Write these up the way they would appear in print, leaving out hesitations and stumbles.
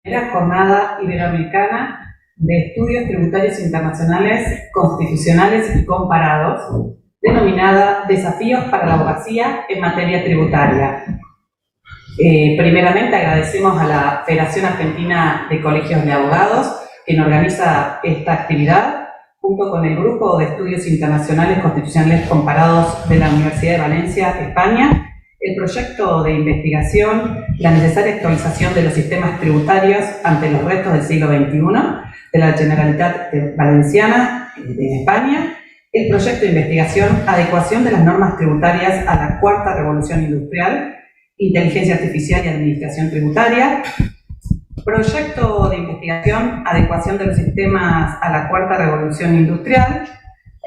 La Jornada Iberoamericana de Estudios Tributarios Internacionales, Constitucionales y Comparados, denominada Desafíos para la Abogacía en Materia Tributaria. Primeramente agradecemos a la Federación Argentina de Colegios de Abogados, quien organiza esta actividad, junto con el Grupo de Estudios Internacionales Constitucionales Comparados de la Universidad de Valencia, España, el proyecto de investigación, la necesaria actualización de los sistemas tributarios ante los retos del siglo XXI de la Generalitat Valenciana de España, el proyecto de investigación, adecuación de las normas tributarias a la cuarta revolución industrial, inteligencia artificial y administración tributaria, proyecto de investigación, adecuación de los sistemas a la cuarta revolución industrial,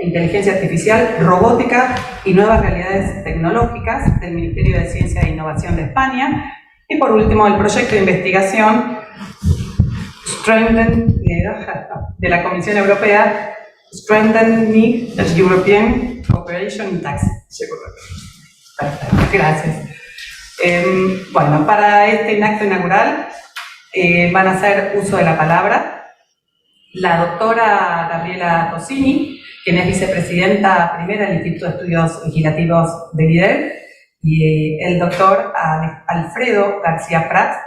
inteligencia artificial, robótica y nuevas realidades tecnológicas del Ministerio de Ciencia e Innovación de España. Y por último, el proyecto de investigación de la Comisión Europea, Strengthening the European Cooperation in Tax. Gracias. Bueno, para este acto inaugural van a hacer uso de la palabra la doctora Gabriela Tossini, quien es vicepresidenta primera del Instituto de Estudios Legislativos del IDEL, y el doctor Alfredo García Prats,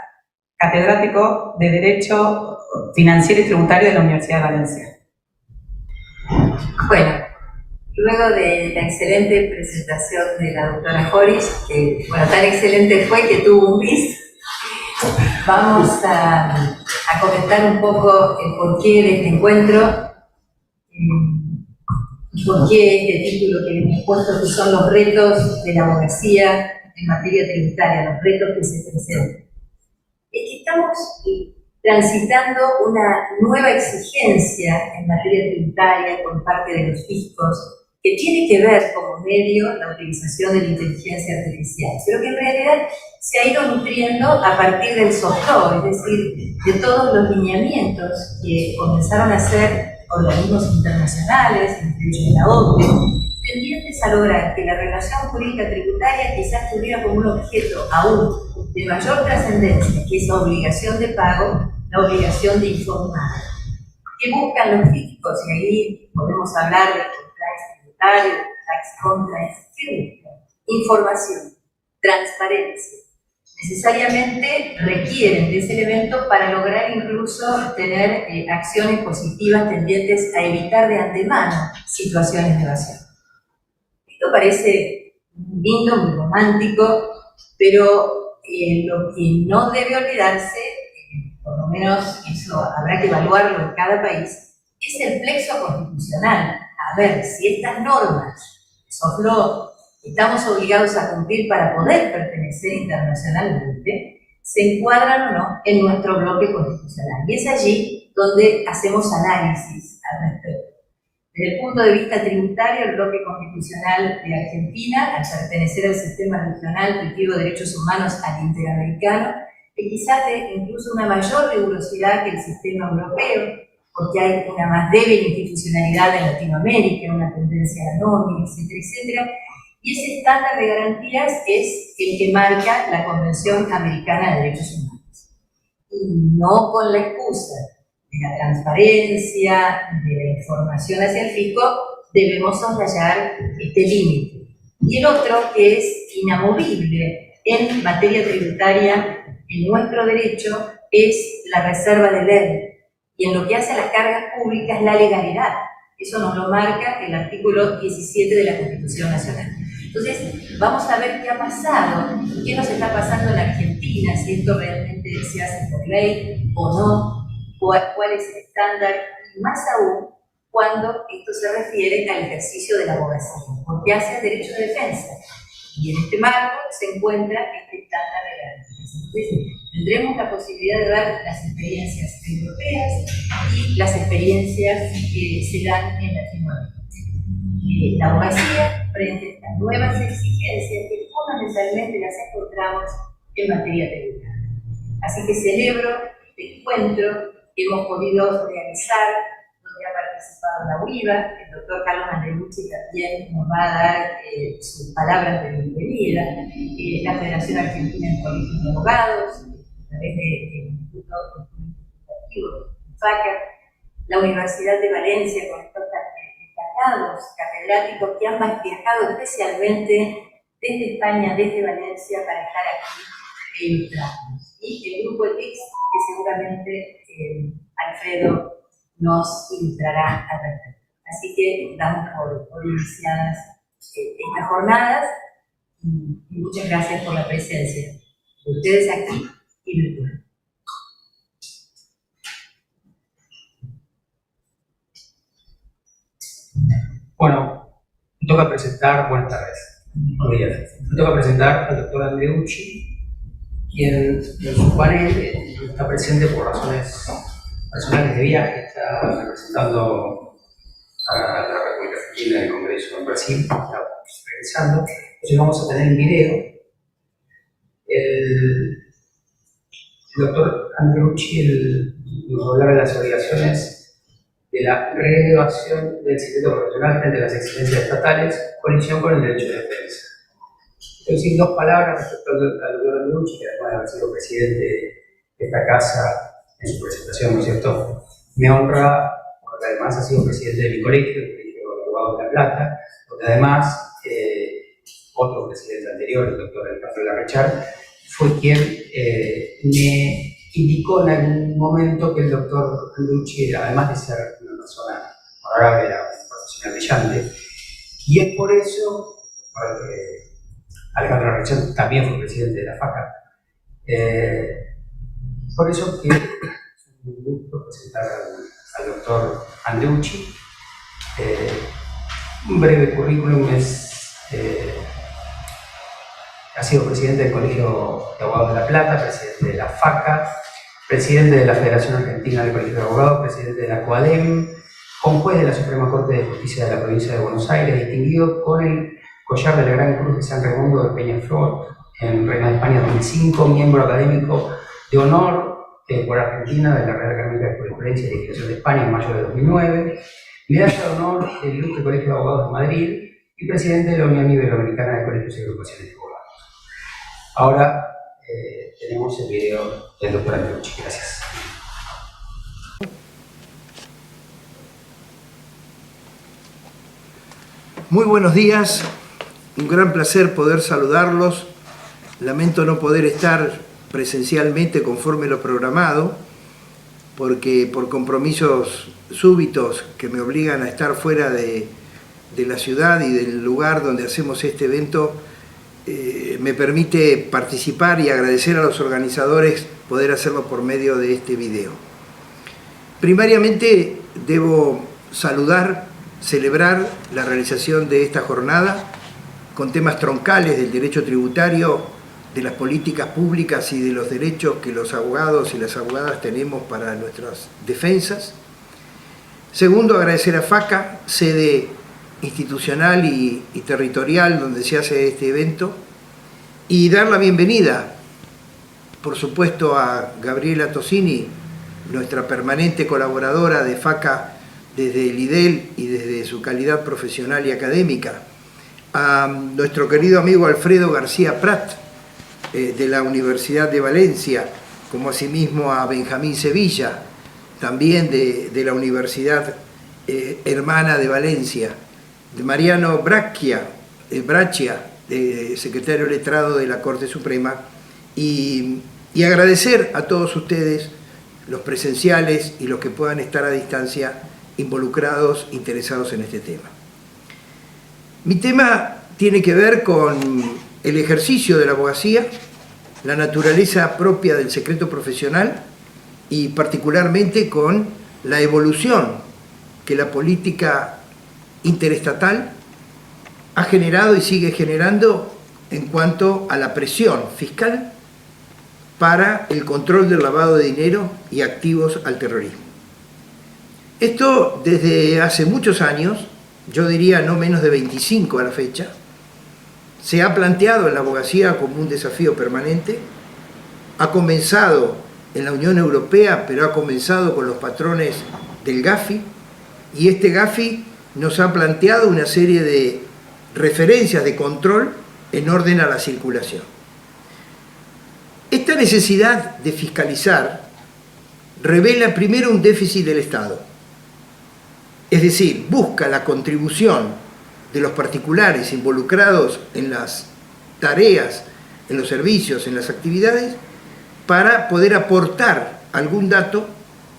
catedrático de Derecho Financiero y Tributario de la Universidad de Valencia. Bueno, luego de la excelente presentación de la doctora Joris, que bueno, tan excelente fue que tuvo un bis, vamos a comentar un poco el porqué de este encuentro, por qué este título que hemos puesto, que son los retos de la abogacía en materia tributaria, los retos que se presentan. Es que estamos transitando una nueva exigencia en materia tributaria por parte de los fiscos, que tiene que ver como medio la utilización de la inteligencia artificial, pero que en realidad se ha ido nutriendo a partir del soft law, es decir, de todos los lineamientos que comenzaron a hacer organismos internacionales, incluyendo la OCDE, tendientes a lograr que la relación jurídica tributaria quizás tuviera como un objeto aún de mayor trascendencia, que es la obligación de pago, la obligación de informar. ¿Qué buscan los fiscos? Y ahí podemos hablar de compliance tributario, tax compliance. ¿Qué buscan? Información, transparencia. Necesariamente requieren de ese elemento para lograr incluso tener acciones positivas tendientes a evitar de antemano situaciones de evasión. Esto parece lindo, muy romántico, pero lo que no debe olvidarse, por lo menos eso habrá que evaluarlo en cada país, es el plexo constitucional. A ver si estas normas, soft law, estamos obligados a cumplir para poder pertenecer internacionalmente, se encuadran o no en nuestro bloque constitucional. Y es allí donde hacemos análisis al respecto. Desde el punto de vista tributario, el bloque constitucional de Argentina, al pertenecer al sistema regional cultivo de derechos humanos al interamericano, es quizás de incluso una mayor rigurosidad que el sistema europeo, porque hay una más débil institucionalidad en Latinoamérica, una tendencia a la nómina, etcétera, etcétera. Y ese estándar de garantías es el que marca la Convención Americana de Derechos Humanos. Y no con la excusa de la transparencia, de la información hacia el fisco, debemos soslayar este límite. Y el otro, que es inamovible en materia tributaria, en nuestro derecho, es la reserva de ley. Y en lo que hace a las cargas públicas, la legalidad. Eso nos lo marca el artículo 17 de la Constitución Nacional. Entonces, vamos a ver qué ha pasado, qué nos está pasando en Argentina, si esto realmente se hace por ley o no, cuál es el estándar, y más aún cuando esto se refiere al ejercicio de la abogacía, porque hace el derecho de defensa. Y en este marco se encuentra este estándar de garantías. Entonces, tendremos la posibilidad de ver las experiencias europeas y las experiencias que se dan en Latinoamérica. La abogacía frente a estas nuevas exigencias que fundamentalmente las encontramos en materia tributaria. Así que celebro este encuentro que hemos podido realizar, donde ha participado la UIVA, el doctor Carlos Andrelucci también nos va a dar sus palabras de bienvenida, la Federación Argentina de Colegios de Abogados, a través del Instituto educativos, FACA, la Universidad de Valencia, con estos destacados catedráticos que han viajado especialmente desde España, desde Valencia, para estar aquí e ilustrarnos. Y el grupo TICS, que seguramente Alfredo nos ilustrará al respecto. Así que damos por iniciadas estas jornadas y muchas gracias por la presencia de ustedes aquí y virtual. Bueno, me toca presentar, buenas tardes, buenos días. Me toca presentar al doctor Andreucci, quien en su panel no está presente por razones personales de viaje, está representando a la República Argentina en el Congreso en Brasil, está regresando. Entonces vamos a tener en video el doctor Andreucci nos va a hablar de las obligaciones de la reevaluación del secreto profesional frente a las exigencias estatales, colisión con el derecho de defensa. Quiero decir dos palabras respecto al doctor Andreucci, que además de haber sido presidente de esta casa en su presentación, ¿no es cierto? Me honra, porque además ha sido presidente de mi colegio, el Colegio de Abogados de La Plata, donde además otro presidente anterior, el doctor Alejandro Larrechar, fue quien me indicó en algún momento que el doctor Andreucci, además de ser una persona honorable, era un profesional brillante, y es por eso, Alejandro Larrechar también fue presidente de la FACA, por eso que es un gusto presentar al doctor Andreucci. Un breve currículum ha sido presidente del Colegio de Abogados de La Plata, presidente de la FACA, presidente de la Federación Argentina del Colegio de Abogados, presidente de la COADEM, juez de la Suprema Corte de Justicia de la Provincia de Buenos Aires, distinguido con el collar de la Gran Cruz de San Raimundo de Peñaflor en Reina de España 2005, miembro académico de honor por Argentina de la Real Academia de Jurisprudencia y Legislación de España en mayo de 2009, medalla de honor del Ilustre Colegio de Abogados de Madrid y presidente de la Unión Iberoamericana de Colegios y Agrupaciones de Abogados. Ahora tenemos el video del doctor Andreucci. Gracias. Muy buenos días, un gran placer poder saludarlos. Lamento no poder estar presencialmente conforme lo programado, porque por compromisos súbitos que me obligan a estar fuera de la ciudad y del lugar donde hacemos este evento, me permite participar y agradecer a los organizadores poder hacerlo por medio de este video. Primariamente debo saludar, celebrar la realización de esta jornada con temas troncales del derecho tributario, de las políticas públicas y de los derechos que los abogados y las abogadas tenemos para nuestras defensas. Segundo, agradecer a FACA, sede institucional y territorial donde se hace este evento, y dar la bienvenida, por supuesto, a Gabriela Tosini, nuestra permanente colaboradora de FACA desde el IDEL y desde su calidad profesional y académica, a nuestro querido amigo Alfredo García Prat, de la Universidad de Valencia, como asimismo a Benjamín Sevilla, también de la Universidad Hermana de Valencia, de Mariano Braccia, secretario letrado de la Corte Suprema, y agradecer a todos ustedes, los presenciales y los que puedan estar a distancia, involucrados, interesados en este tema. Mi tema tiene que ver con el ejercicio de la abogacía, la naturaleza propia del secreto profesional y particularmente con la evolución que la política interestatal ha generado y sigue generando en cuanto a la presión fiscal para el control del lavado de dinero y activos al terrorismo. Esto desde hace muchos años, yo diría no menos de 25 a la fecha, se ha planteado en la abogacía como un desafío permanente, ha comenzado en la Unión Europea, pero ha comenzado con los patrones del GAFI, y este GAFI nos ha planteado una serie de referencias de control en orden a la circulación. Esta necesidad de fiscalizar revela primero un déficit del Estado. Es decir, busca la contribución de los particulares involucrados en las tareas, en los servicios, en las actividades, para poder aportar algún dato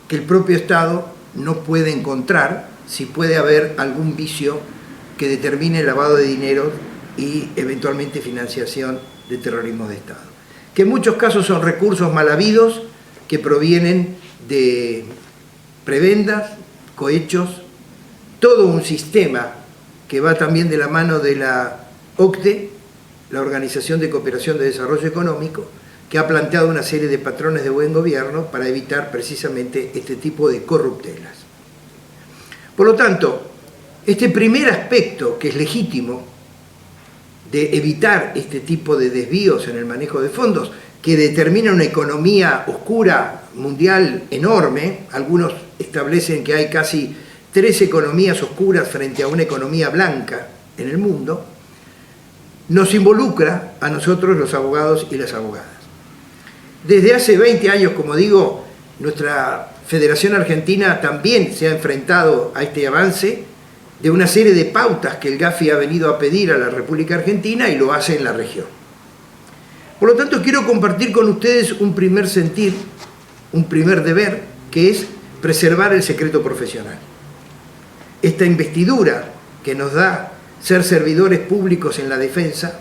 que el propio Estado no puede encontrar si puede haber algún vicio que determine el lavado de dinero y eventualmente financiación de terrorismo de Estado. Que en muchos casos son recursos mal habidos que provienen de prebendas, cohechos, todo un sistema que va también de la mano de la OCDE, la Organización de Cooperación de Desarrollo Económico, que ha planteado una serie de patrones de buen gobierno para evitar precisamente este tipo de corruptelas. Por lo tanto, este primer aspecto, que es legítimo, de evitar este tipo de desvíos en el manejo de fondos, que determina una economía oscura mundial enorme, algunos establecen que hay casi 3 economías oscuras frente a una economía blanca en el mundo, nos involucra a nosotros los abogados y las abogadas. Desde hace 20 años, como digo, nuestra Federación Argentina también se ha enfrentado a este avance de una serie de pautas que el GAFI ha venido a pedir a la República Argentina y lo hace en la región. Por lo tanto, quiero compartir con ustedes un primer sentir, un primer deber, que es preservar el secreto profesional. Esta investidura que nos da ser servidores públicos en la defensa,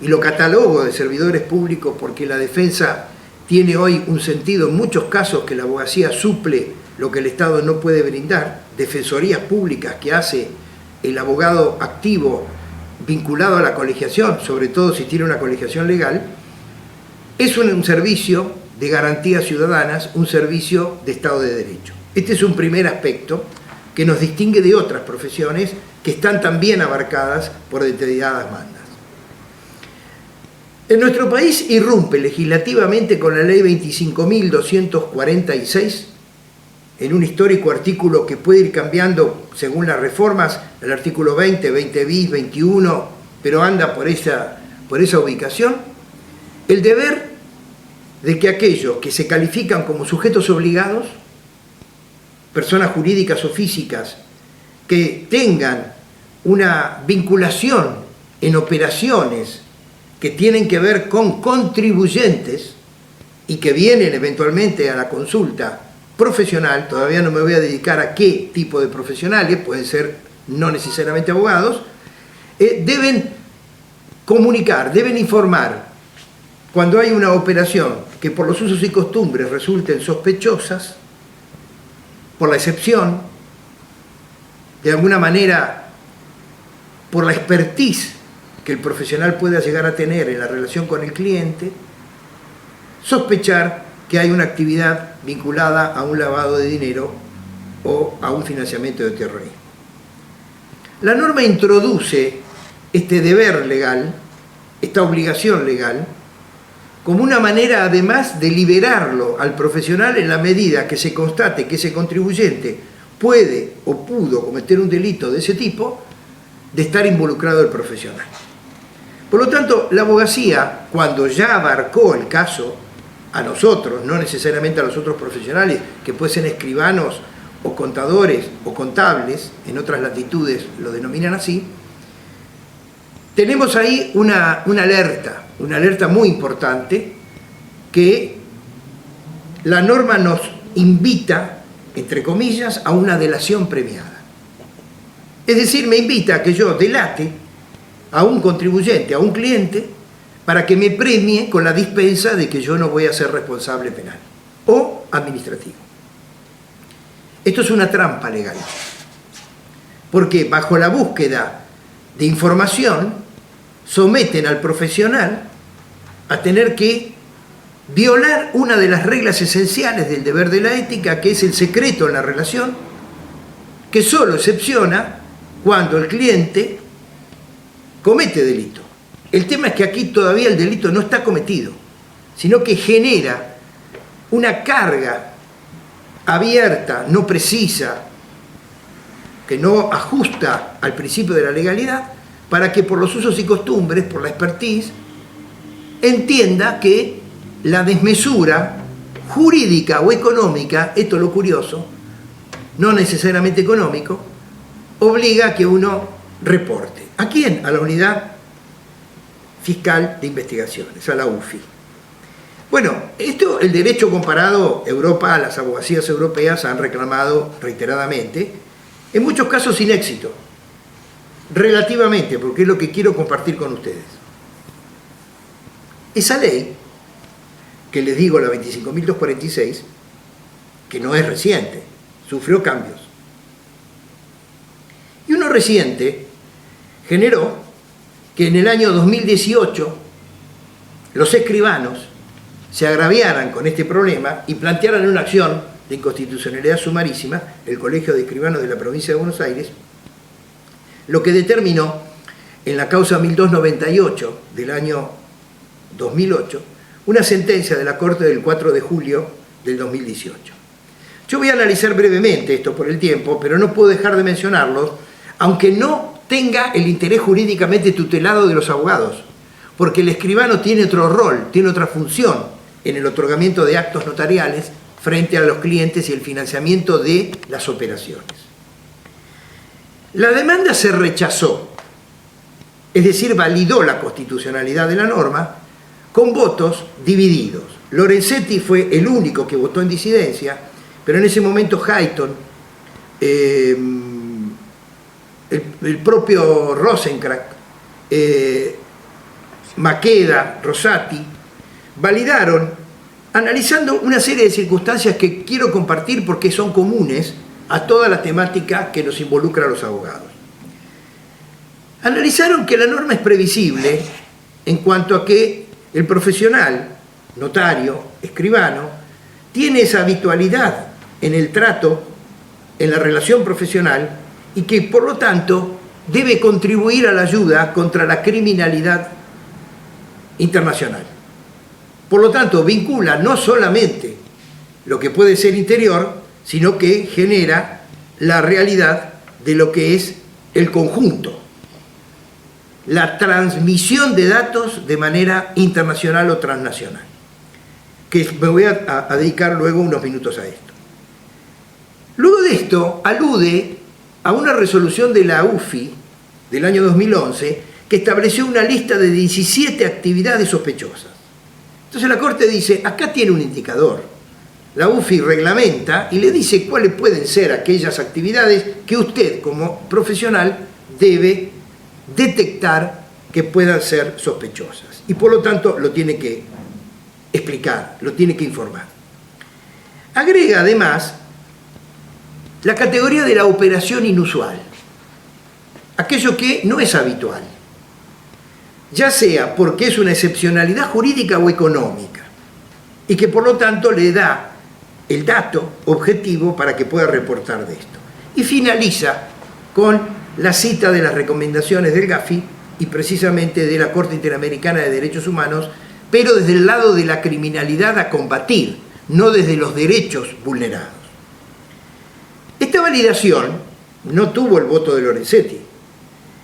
y lo catalogo de servidores públicos porque la defensa tiene hoy un sentido en muchos casos que la abogacía suple lo que el Estado no puede brindar, defensorías públicas que hace el abogado activo vinculado a la colegiación, sobre todo si tiene una colegiación legal, es un servicio de garantías ciudadanas, un servicio de Estado de Derecho. Este es un primer aspecto que nos distingue de otras profesiones que están también abarcadas por determinadas mandas. En nuestro país irrumpe legislativamente con la ley 25.246, en un histórico artículo que puede ir cambiando según las reformas, el artículo 20, 20 bis, 21, pero anda por esa ubicación, el deber de que aquellos que se califican como sujetos obligados, personas jurídicas o físicas, que tengan una vinculación en operaciones que tienen que ver con contribuyentes y que vienen eventualmente a la consulta profesional, todavía no me voy a dedicar a qué tipo de profesionales, pueden ser no necesariamente abogados, deben comunicar, deben informar cuando hay una operación que por los usos y costumbres resulten sospechosas, por la excepción, de alguna manera por la expertise que el profesional pueda llegar a tener en la relación con el cliente, sospechar que hay una actividad vinculada a un lavado de dinero o a un financiamiento de terrorismo. La norma introduce este deber legal, esta obligación legal, como una manera además de liberarlo al profesional en la medida que se constate que ese contribuyente puede o pudo cometer un delito de ese tipo, de estar involucrado el profesional. Por lo tanto, la abogacía, cuando ya abarcó el caso a nosotros, no necesariamente a los otros profesionales, que pueden ser escribanos o contadores o contables, en otras latitudes lo denominan así, tenemos ahí una alerta muy importante, que la norma nos invita, entre comillas, a una delación premiada. Es decir, me invita a que yo delate a un contribuyente, a un cliente, para que me premie con la dispensa de que yo no voy a ser responsable penal o administrativo. Esto es una trampa legal, porque bajo la búsqueda de información someten al profesional a tener que violar una de las reglas esenciales del deber de la ética, que es el secreto en la relación, que solo excepciona cuando el cliente comete delito. El tema es que aquí todavía el delito no está cometido, sino que genera una carga abierta, no precisa, que no ajusta al principio de la legalidad, para que por los usos y costumbres, por la expertise, entienda que la desmesura jurídica o económica, esto es lo curioso, no necesariamente económico, obliga a que uno reporte. ¿A quién? A la Unidad Fiscal de Investigaciones, a la UFI. Bueno, esto, el derecho comparado Europa, las abogacías europeas han reclamado reiteradamente, en muchos casos sin éxito, relativamente, porque es lo que quiero compartir con ustedes. Esa ley, que les digo, la 25.246, que no es reciente, sufrió cambios. Y uno reciente generó que en el año 2018 los escribanos se agraviaran con este problema y plantearan una acción de inconstitucionalidad sumarísima, el Colegio de Escribanos de la Provincia de Buenos Aires, lo que determinó en la causa 1298 del año 2008 una sentencia de la Corte del 4 de julio del 2018. Yo voy a analizar brevemente esto por el tiempo, pero no puedo dejar de mencionarlo, aunque no tenga el interés jurídicamente tutelado de los abogados, porque el escribano tiene otro rol, tiene otra función en el otorgamiento de actos notariales frente a los clientes y el financiamiento de las operaciones. La demanda se rechazó, es decir, validó la constitucionalidad de la norma con votos divididos. Lorenzetti fue el único que votó en disidencia, pero en ese momento Hayton, el propio Rosenkranz, Maqueda, Rosati, validaron, analizando una serie de circunstancias que quiero compartir porque son comunes a toda la temática que nos involucra a los abogados. Analizaron que la norma es previsible en cuanto a que el profesional, notario, escribano, tiene esa habitualidad en el trato, en la relación profesional, y que por lo tanto debe contribuir a la ayuda contra la criminalidad internacional. Por lo tanto, vincula no solamente lo que puede ser interior, sino que genera la realidad de lo que es el conjunto, la transmisión de datos de manera internacional o transnacional, que me voy a dedicar luego unos minutos a esto. Luego de esto, alude a una resolución de la UFI del año 2011 que estableció una lista de 17 actividades sospechosas. Entonces la Corte dice, acá tiene un indicador. La UFI reglamenta y le dice cuáles pueden ser aquellas actividades que usted como profesional debe detectar que puedan ser sospechosas. Y por lo tanto lo tiene que explicar, lo tiene que informar. Agrega además la categoría de la operación inusual, aquello que no es habitual, ya sea porque es una excepcionalidad jurídica o económica, y que por lo tanto le da el dato objetivo para que pueda reportar de esto. Y finaliza con la cita de las recomendaciones del GAFI y precisamente de la Corte Interamericana de Derechos Humanos, pero desde el lado de la criminalidad a combatir, no desde los derechos vulnerados. Esta validación no tuvo el voto de Lorenzetti,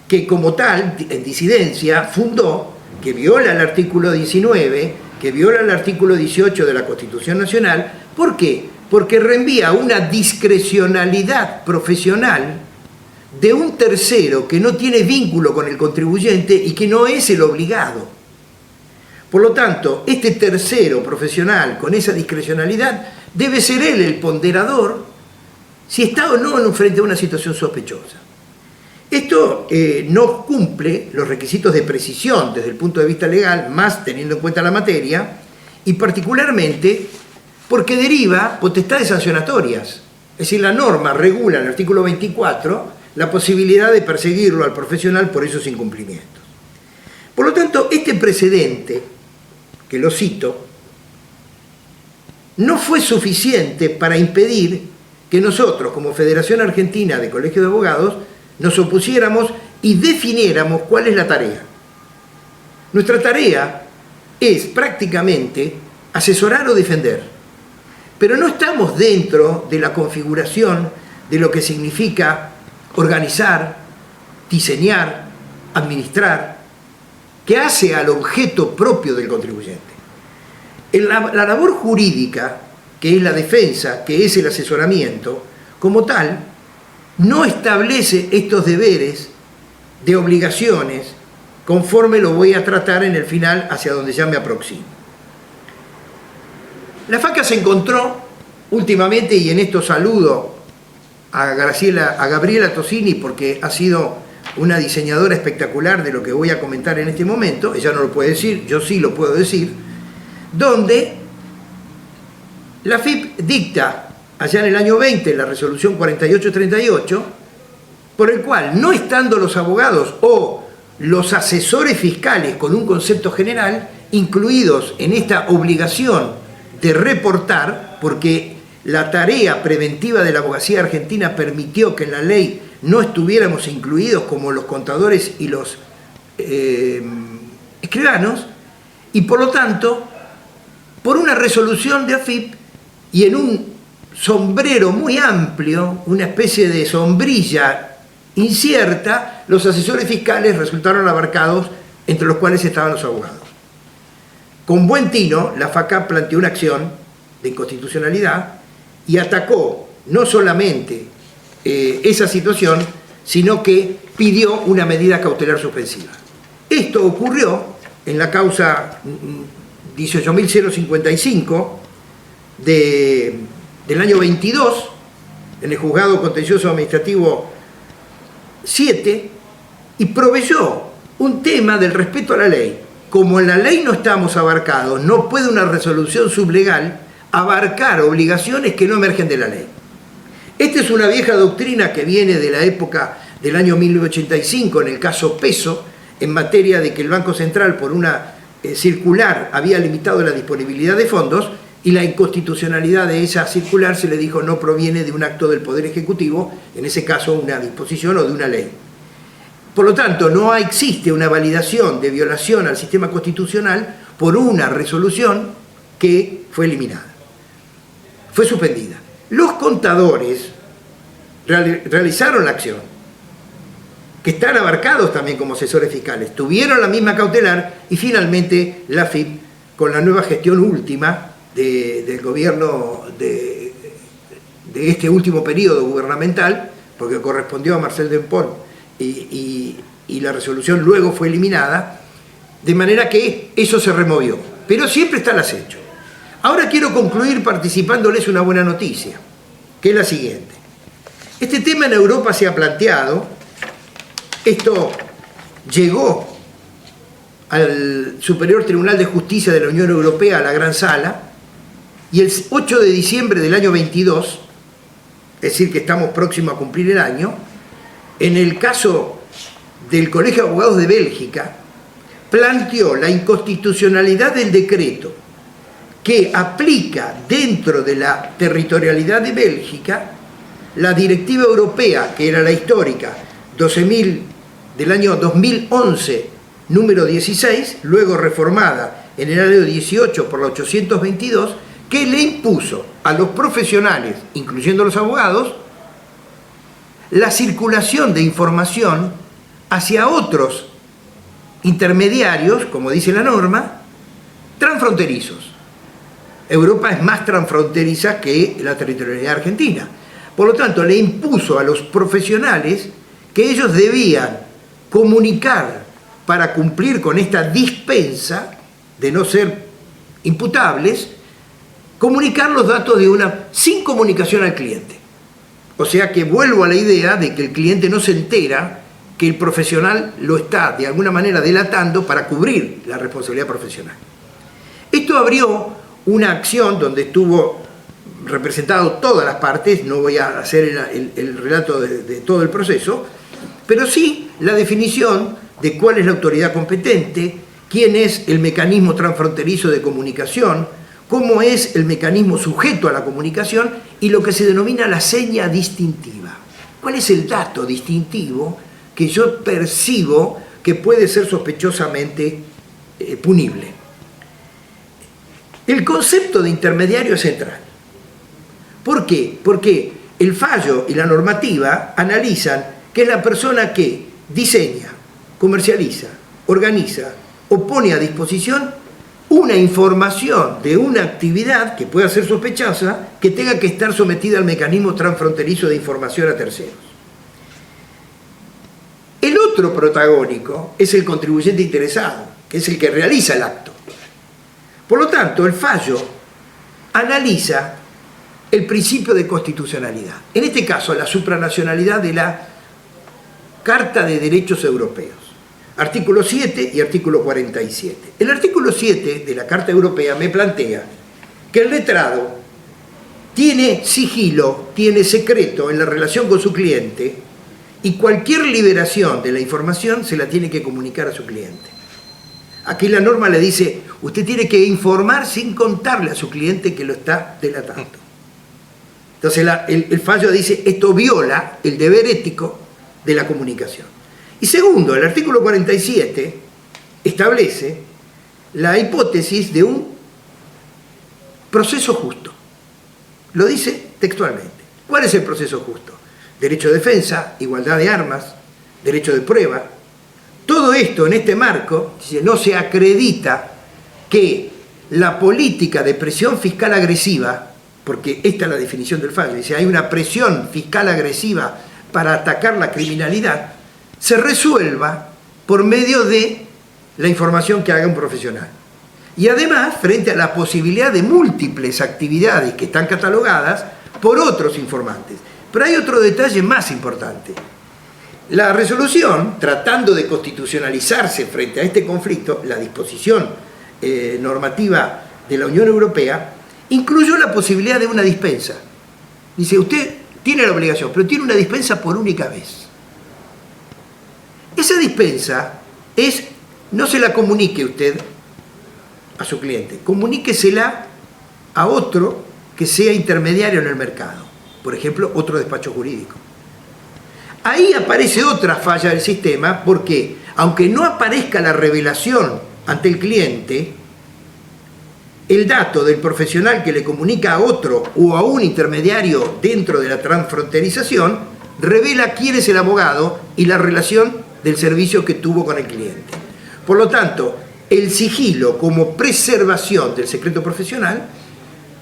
que como tal, en disidencia, fundó que viola el artículo 19, que viola el artículo 18 de la Constitución Nacional. ¿Por qué? Porque reenvía una discrecionalidad profesional de un tercero que no tiene vínculo con el contribuyente y que no es el obligado. Por lo tanto, este tercero profesional con esa discrecionalidad debe ser él el ponderador si está o no frente a una situación sospechosa. Esto no cumple los requisitos de precisión desde el punto de vista legal, más teniendo en cuenta la materia, y particularmente porque deriva potestades sancionatorias. Es decir, la norma regula en el artículo 24 la posibilidad de perseguirlo al profesional por esos incumplimientos. Por lo tanto, este precedente, que lo cito, no fue suficiente para impedir que nosotros, como Federación Argentina de Colegios de Abogados, nos opusiéramos y definiéramos cuál es la tarea. Nuestra tarea es prácticamente asesorar o defender, pero no estamos dentro de la configuración de lo que significa organizar, diseñar, administrar, que hace al objeto propio del contribuyente. La labor jurídica que es la defensa, que es el asesoramiento, como tal, no establece estos deberes de obligaciones conforme lo voy a tratar en el final, hacia donde ya me aproximo. La FACA se encontró últimamente, y en esto saludo a Gabriela Tosini, porque ha sido una diseñadora espectacular de lo que voy a comentar en este momento, ella no lo puede decir, yo sí lo puedo decir, donde la FIP dicta, allá en el año 20, la resolución 4838, por el cual, no estando los abogados o los asesores fiscales con un concepto general, incluidos en esta obligación de reportar, porque la tarea preventiva de la abogacía argentina permitió que en la ley no estuviéramos incluidos como los contadores y los escribanos, y por lo tanto, por una resolución de AFIP y en un sombrero muy amplio, una especie de sombrilla incierta, los asesores fiscales resultaron abarcados, entre los cuales estaban los abogados. Con buen tino, la FACA planteó una acción de inconstitucionalidad y atacó no solamente esa situación, sino que pidió una medida cautelar suspensiva. Esto ocurrió en la causa 18.055 del año 22, en el Juzgado Contencioso Administrativo 7, y proveyó un tema del respeto a la ley. Como en la ley no estamos abarcados, no puede una resolución sublegal abarcar obligaciones que no emergen de la ley. Esta es una vieja doctrina que viene de la época del año 1985, en el caso Peso, en materia de que el Banco Central, por una circular, había limitado la disponibilidad de fondos, y la inconstitucionalidad de esa circular se le dijo no proviene de un acto del Poder Ejecutivo, en ese caso una disposición o de una ley. Por lo tanto, no existe una validación de violación al sistema constitucional por una resolución que fue eliminada, fue suspendida. Los contadores realizaron la acción, que están abarcados también como asesores fiscales, tuvieron la misma cautelar y finalmente la FIP, con la nueva gestión última del gobierno de este último periodo gubernamental, porque correspondió a Marcel Dempont y la resolución luego fue eliminada, de manera que eso se removió, pero siempre está el acecho. Ahora quiero concluir participándoles una buena noticia, que es la siguiente. Este tema en Europa se ha planteado, esto llegó al Superior Tribunal de Justicia de la Unión Europea, a la Gran Sala, y el 8 de diciembre del año 22, es decir que estamos próximos a cumplir el año, en el caso del Colegio de Abogados de Bélgica, planteó la inconstitucionalidad del decreto que aplica dentro de la territorialidad de Bélgica la directiva europea, que era la histórica, 12.000 del año 2011, número 16, luego reformada en el año 18 por la 822, que le impuso a los profesionales, incluyendo los abogados, la circulación de información hacia otros intermediarios, como dice la norma, transfronterizos. Europa es más transfronteriza que la territorialidad argentina. Por lo tanto, le impuso a los profesionales que ellos debían comunicar para cumplir con esta dispensa de no ser imputables, comunicar los datos de sin comunicación al cliente. O sea que vuelvo a la idea de que el cliente no se entera que el profesional lo está de alguna manera delatando para cubrir la responsabilidad profesional. Esto abrió una acción donde estuvo representado todas las partes, no voy a hacer el relato de todo el proceso, pero sí la definición de cuál es la autoridad competente, quién es el mecanismo transfronterizo de comunicación, cómo es el mecanismo sujeto a la comunicación y lo que se denomina la seña distintiva. ¿Cuál es el dato distintivo que yo percibo que puede ser sospechosamente punible? El concepto de intermediario es central. ¿Por qué? Porque el fallo y la normativa analizan que es la persona que diseña, comercializa, organiza o pone a disposición una información de una actividad que pueda ser sospechosa que tenga que estar sometida al mecanismo transfronterizo de información a terceros. El otro protagónico es el contribuyente interesado, que es el que realiza el acto. Por lo tanto, el fallo analiza el principio de constitucionalidad. En este caso, la supranacionalidad de la Carta de Derechos Europeos. Artículo 7 y artículo 47. El artículo 7 de la Carta Europea me plantea que el letrado tiene sigilo, tiene secreto en la relación con su cliente y cualquier liberación de la información se la tiene que comunicar a su cliente. Aquí la norma le dice, usted tiene que informar sin contarle a su cliente que lo está delatando. Entonces el fallo dice, esto viola el deber ético de la comunicación. Y segundo, el artículo 47 establece la hipótesis de un proceso justo. Lo dice textualmente. ¿Cuál es el proceso justo? Derecho de defensa, igualdad de armas, derecho de prueba. Todo esto en este marco no se acredita que la política de presión fiscal agresiva, porque esta es la definición del fallo, dice hay una presión fiscal agresiva para atacar la criminalidad, se resuelva por medio de la información que haga un profesional. Y además, frente a la posibilidad de múltiples actividades que están catalogadas por otros informantes. Pero hay otro detalle más importante. La resolución, tratando de constitucionalizarse frente a este conflicto, la disposición normativa de la Unión Europea, incluyó la posibilidad de una dispensa. Dice, usted tiene la obligación, pero tiene una dispensa por única vez. Esa dispensa es, no se la comunique usted a su cliente, comuníquesela a otro que sea intermediario en el mercado, por ejemplo, otro despacho jurídico. Ahí aparece otra falla del sistema porque, aunque no aparezca la revelación ante el cliente, el dato del profesional que le comunica a otro o a un intermediario dentro de la transfronterización revela quién es el abogado y la relación del servicio que tuvo con el cliente. Por lo tanto, el sigilo como preservación del secreto profesional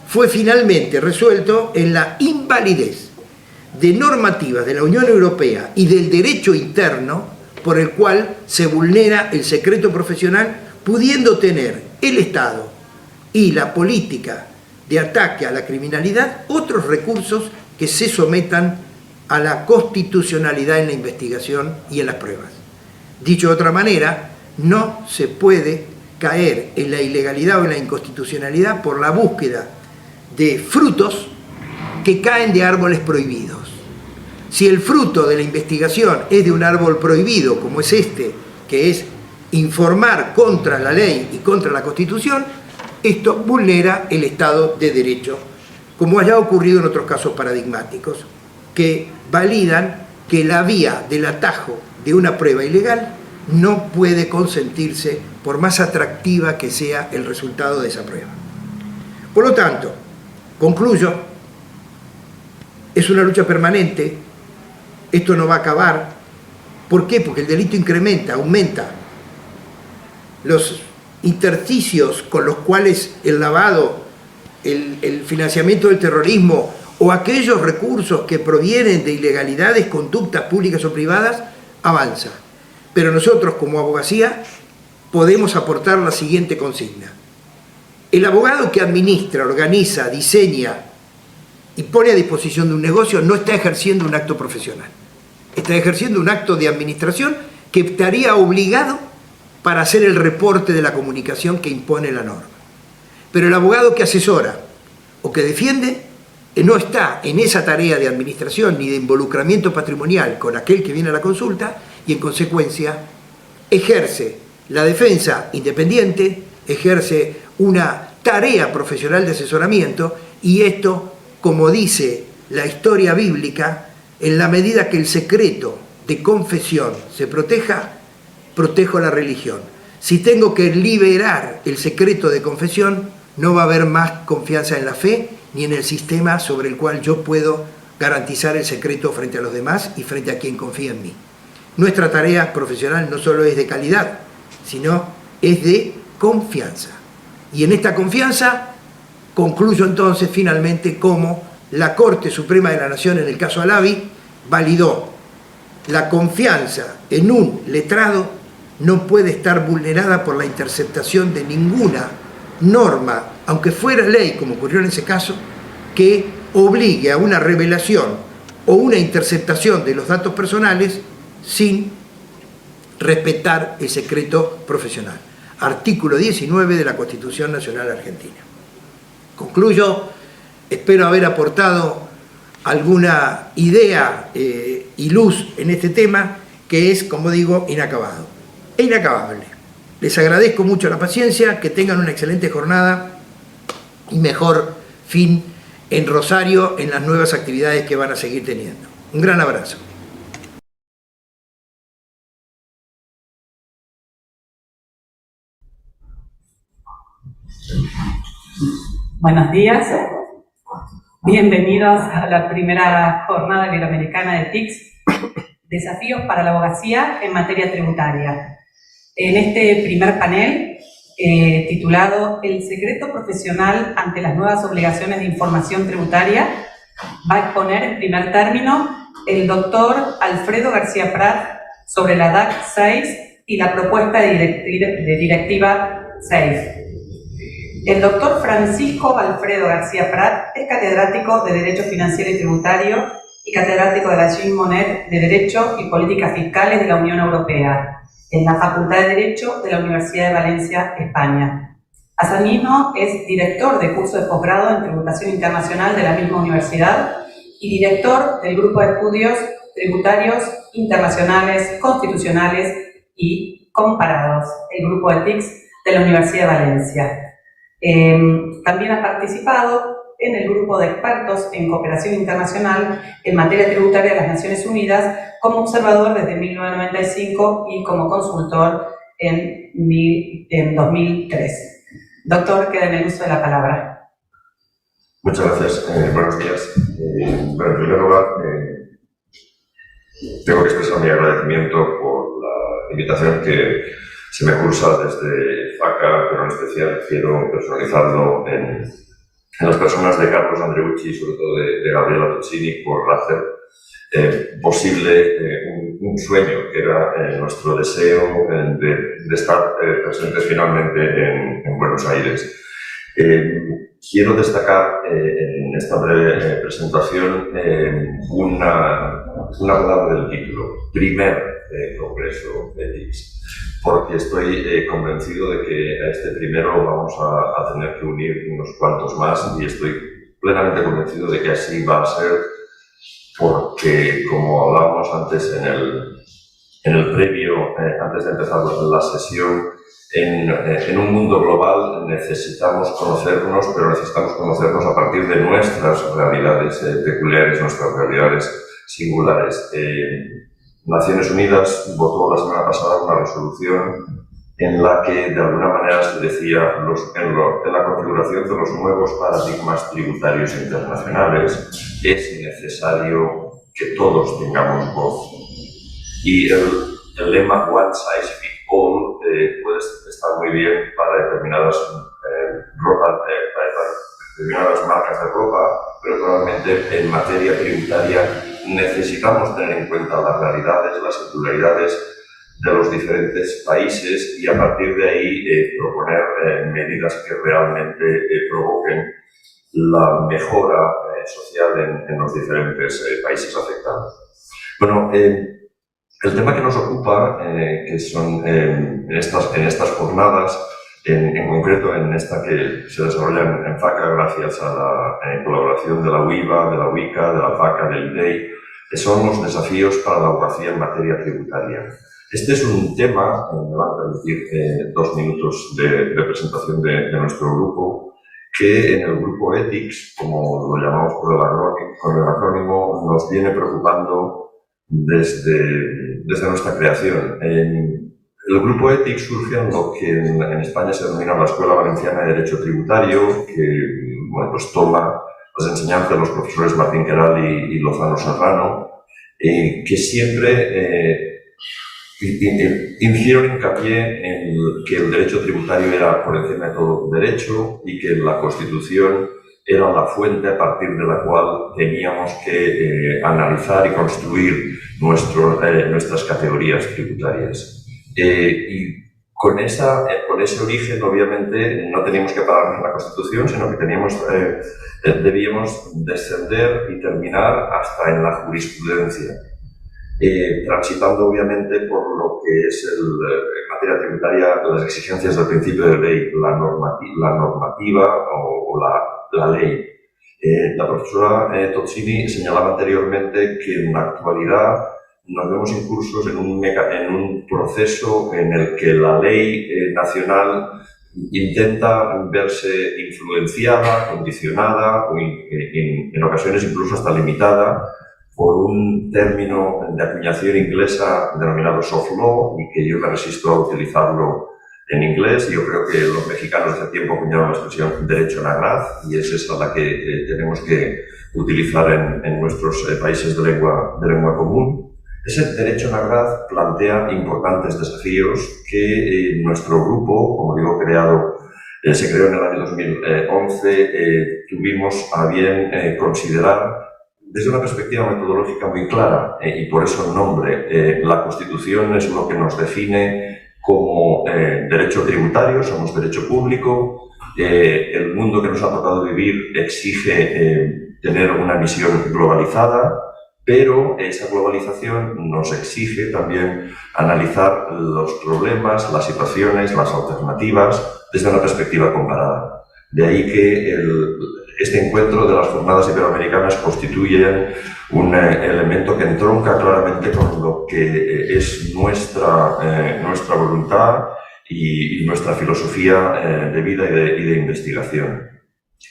fue finalmente resuelto en la invalidez de normativas de la Unión Europea y del derecho interno por el cual se vulnera el secreto profesional, pudiendo tener el Estado y la política de ataque a la criminalidad otros recursos que se sometan a la constitucionalidad en la investigación y en las pruebas. Dicho de otra manera, no se puede caer en la ilegalidad o en la inconstitucionalidad por la búsqueda de frutos que caen de árboles prohibidos. Si el fruto de la investigación es de un árbol prohibido, como es este, que es informar contra la ley y contra la Constitución, esto vulnera el Estado de Derecho, como haya ocurrido en otros casos paradigmáticos, que validan que la vía del atajo de una prueba ilegal no puede consentirse por más atractiva que sea el resultado de esa prueba. Por lo tanto, concluyo, es una lucha permanente, esto no va a acabar. ¿Por qué? Porque el delito incrementa, aumenta. Los intersticios con los cuales el lavado, el financiamiento del terrorismo o aquellos recursos que provienen de ilegalidades, conductas públicas o privadas, avanza. Pero nosotros como abogacía podemos aportar la siguiente consigna. El abogado que administra, organiza, diseña y pone a disposición de un negocio no está ejerciendo un acto profesional. Está ejerciendo un acto de administración que estaría obligado para hacer el reporte de la comunicación que impone la norma. Pero el abogado que asesora o que defiende no está en esa tarea de administración ni de involucramiento patrimonial con aquel que viene a la consulta y en consecuencia ejerce la defensa independiente, ejerce una tarea profesional de asesoramiento y esto, como dice la historia bíblica, en la medida que el secreto de confesión se proteja, protejo la religión. Si tengo que liberar el secreto de confesión, no va a haber más confianza en la fe ni en el sistema sobre el cual yo puedo garantizar el secreto frente a los demás y frente a quien confía en mí. Nuestra tarea profesional no solo es de calidad, sino es de confianza. Y en esta confianza concluyo entonces finalmente cómo la Corte Suprema de la Nación, en el caso Alavi, validó la confianza en un letrado no puede estar vulnerada por la interceptación de ninguna norma, aunque fuera ley, como ocurrió en ese caso, que obligue a una revelación o una interceptación de los datos personales sin respetar el secreto profesional. Artículo 19 de la Constitución Nacional Argentina. Concluyo, espero haber aportado alguna idea y luz en este tema que es, como digo, inacabado e inacabable. Les agradezco mucho la paciencia, que tengan una excelente jornada y mejor fin en Rosario en las nuevas actividades que van a seguir teniendo. Un gran abrazo. Buenos días. Bienvenidos a la primera jornada iberoamericana de TICS, Desafíos para la Abogacía en Materia Tributaria. En este primer panel, titulado El secreto profesional ante las nuevas obligaciones de información tributaria, va a exponer en primer término el doctor Alfredo García Prat sobre la DAC 6 y la propuesta de directiva 6. El doctor Francisco Alfredo García Prat es catedrático de Derecho Financiero y Tributario y catedrático de la Jean Monnet de Derecho y Políticas Fiscales de la Unión Europea, en la Facultad de Derecho de la Universidad de Valencia, España. Asimismo, es director de curso de posgrado en Tributación Internacional de la misma universidad y director del Grupo de Estudios Tributarios Internacionales, Constitucionales y Comparados, el Grupo de TICS de la Universidad de Valencia. También ha participado en el grupo de expertos en cooperación internacional en materia tributaria de las Naciones Unidas como observador desde 1995 y como consultor en 2003. Doctor, queda en el uso de la palabra. Muchas gracias. Buenos días. Bueno, en primer lugar, tengo que expresar mi agradecimiento por la invitación que se me cursa desde FACA, pero en especial quiero personalizarlo en las personas de Carlos Andreucci y sobre todo de Gabriela Toccini por hacer posible un sueño que era nuestro deseo de estar presentes finalmente en Buenos Aires. Quiero destacar en esta breve presentación una palabra del título, primer Congreso de TICS, porque estoy convencido de que a este primero vamos a tener que unir unos cuantos más y estoy plenamente convencido de que así va a ser, porque como hablábamos antes en el previo, antes de empezar la sesión, en un mundo global necesitamos conocernos, pero necesitamos conocernos a partir de nuestras realidades peculiares, nuestras realidades singulares. Naciones Unidas votó la semana pasada una resolución en la que de alguna manera se decía en la configuración de los nuevos paradigmas tributarios internacionales es necesario que todos tengamos voz. Y el lema One Size Fits All puede estar muy bien para determinadas marcas de ropa, pero probablemente en materia tributaria necesitamos tener en cuenta las realidades, las singularidades de los diferentes países y a partir de ahí proponer medidas que realmente provoquen la mejora social en los diferentes países afectados. Bueno, el tema que nos ocupa, que son en estas jornadas, en concreto en esta que se desarrolla en FACA gracias a la colaboración de la UIVA, de la UICA, de la FACA, del IDEI, son los desafíos para la abogacía en materia tributaria. Este es un tema, me van a permitir 2 minutos de presentación de nuestro grupo, que en el grupo ETICS, como lo llamamos con el acrónimo, nos viene preocupando desde nuestra creación. El grupo ETICS surge en lo que en España se denomina la Escuela Valenciana de Derecho Tributario, que bueno, pues toma las enseñanzas de los profesores Martín Queral y Lozano Serrano, que siempre hicieron hincapié en que el derecho tributario era por encima de todo derecho y que la Constitución era la fuente a partir de la cual teníamos que analizar y construir nuestras categorías tributarias. Y con ese origen, obviamente, no teníamos que pararnos en la Constitución, sino que debíamos descender y terminar hasta en la jurisprudencia, transitando, obviamente, por lo que es en materia tributaria las exigencias del principio de ley, la normativa o la ley. La profesora Tozzini señalaba anteriormente que en la actualidad nos vemos incursos en un proceso en el que la ley nacional intenta verse influenciada, condicionada o en ocasiones incluso hasta limitada por un término de acuñación inglesa denominado soft law, y que yo me resisto a utilizarlo en inglés. Yo creo que los mexicanos hace tiempo acuñaron la expresión derecho nagraz, y es esa la que tenemos que utilizar en nuestros países de lengua común. Ese derecho nagraz plantea importantes desafíos que nuestro grupo, como digo, se creó en el año 2011, tuvimos a bien considerar desde una perspectiva metodológica muy clara, y por eso el nombre. La Constitución es lo que nos define como derecho tributario, somos derecho público. El mundo que nos ha tocado vivir exige tener una visión globalizada, pero esa globalización nos exige también analizar los problemas, las situaciones, las alternativas desde una perspectiva comparada. De ahí que este encuentro de las jornadas iberoamericanas constituye un elemento que entronca claramente con lo que es nuestra voluntad y nuestra filosofía de vida y de investigación.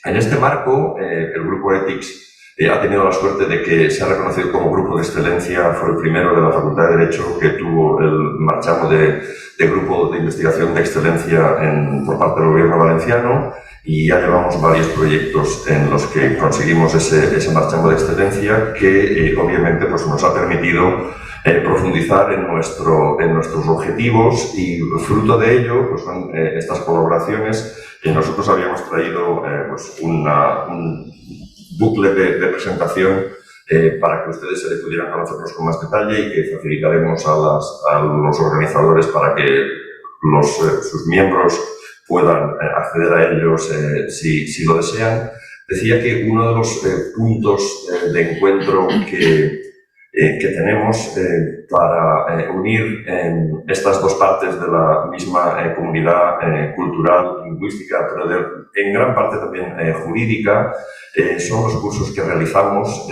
En este marco, el Grupo Ethics ha tenido la suerte de que se ha reconocido como grupo de excelencia. Fue el primero de la Facultad de Derecho que tuvo el marchamo de grupo de investigación de excelencia por parte del gobierno valenciano, y ya llevamos varios proyectos en los que conseguimos ese marchamo de excelencia que obviamente pues, nos ha permitido profundizar en nuestros objetivos, y fruto de ello pues, son estas colaboraciones. Nosotros habíamos traído pues, un booklet de presentación para que ustedes pudieran conocernos con más detalle, y que facilitaremos a los organizadores para que sus miembros puedan acceder a ellos si lo desean. Decía que uno de los puntos de encuentro que tenemos para unir estas dos partes de la misma comunidad cultural, lingüística, pero en gran parte también jurídica, son los cursos que realizamos,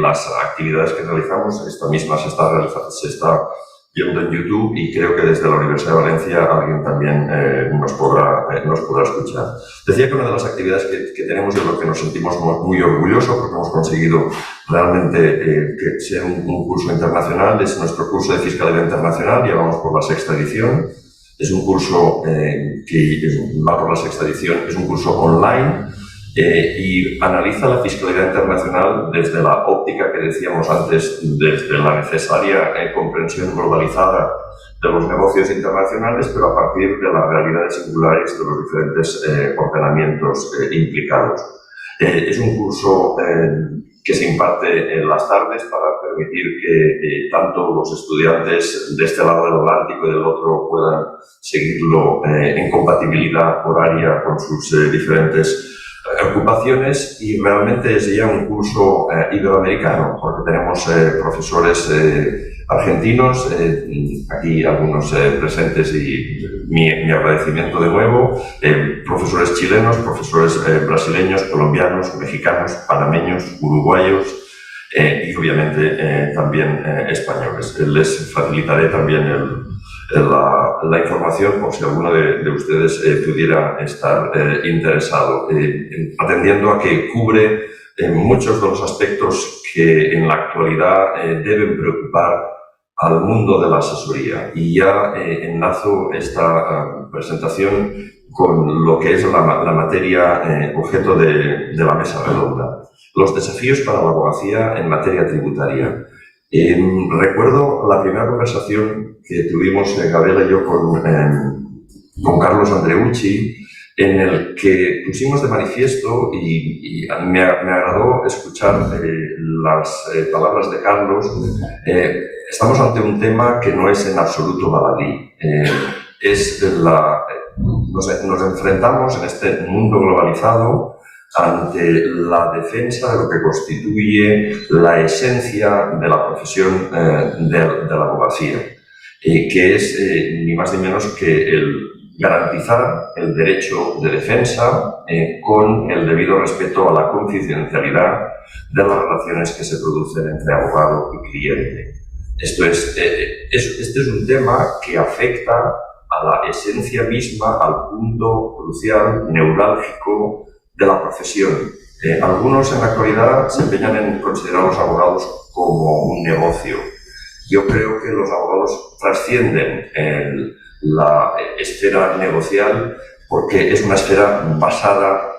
las actividades que realizamos. Esta misma se está viendo en YouTube, y creo que desde la Universidad de Valencia alguien también nos podrá escuchar. Decía que una de las actividades que tenemos y de lo que nos sentimos muy orgullosos, porque hemos conseguido realmente que sea un curso internacional, es nuestro curso de Fiscalidad Internacional. Ya vamos por la 6ª edición. Es un curso que va por la 6ª edición, es un curso online, y analiza la fiscalidad internacional desde la óptica que decíamos antes, desde la necesaria comprensión globalizada de los negocios internacionales, pero a partir de las realidades singulares de los diferentes ordenamientos implicados. Es un curso que se imparte en las tardes para permitir que tanto los estudiantes de este lado del Atlántico y del otro puedan seguirlo en compatibilidad horaria con sus diferentes ocupaciones, y realmente es ya un curso iberoamericano, porque tenemos profesores argentinos, aquí algunos presentes, y mi agradecimiento de nuevo, profesores chilenos, profesores brasileños, colombianos, mexicanos, panameños, uruguayos, y obviamente también españoles. Les facilitaré también la información por si alguno de ustedes pudiera estar interesado, atendiendo a que cubre muchos de los aspectos que en la actualidad deben preocupar al mundo de la asesoría. Y ya enlazo esta presentación con lo que es la materia objeto de la mesa redonda: los desafíos para la abogacía en materia tributaria. Recuerdo la primera conversación que tuvimos Gabriela y yo con Carlos Andreucci, en el que pusimos de manifiesto, y a mí me agradó escuchar las palabras de Carlos. Estamos ante un tema que no es en absoluto baladí. Nos enfrentamos en este mundo globalizado ante la defensa de lo que constituye la esencia de la profesión de la abogacía, que es ni más ni menos que el garantizar el derecho de defensa con el debido respeto a la confidencialidad de las relaciones que se producen entre abogado y cliente. Este es un tema que afecta a la esencia misma, al punto crucial, neurálgico de la profesión. Algunos en la actualidad se empeñan en considerar a los abogados como un negocio. Yo creo que los abogados trascienden la esfera negocial porque es una esfera basada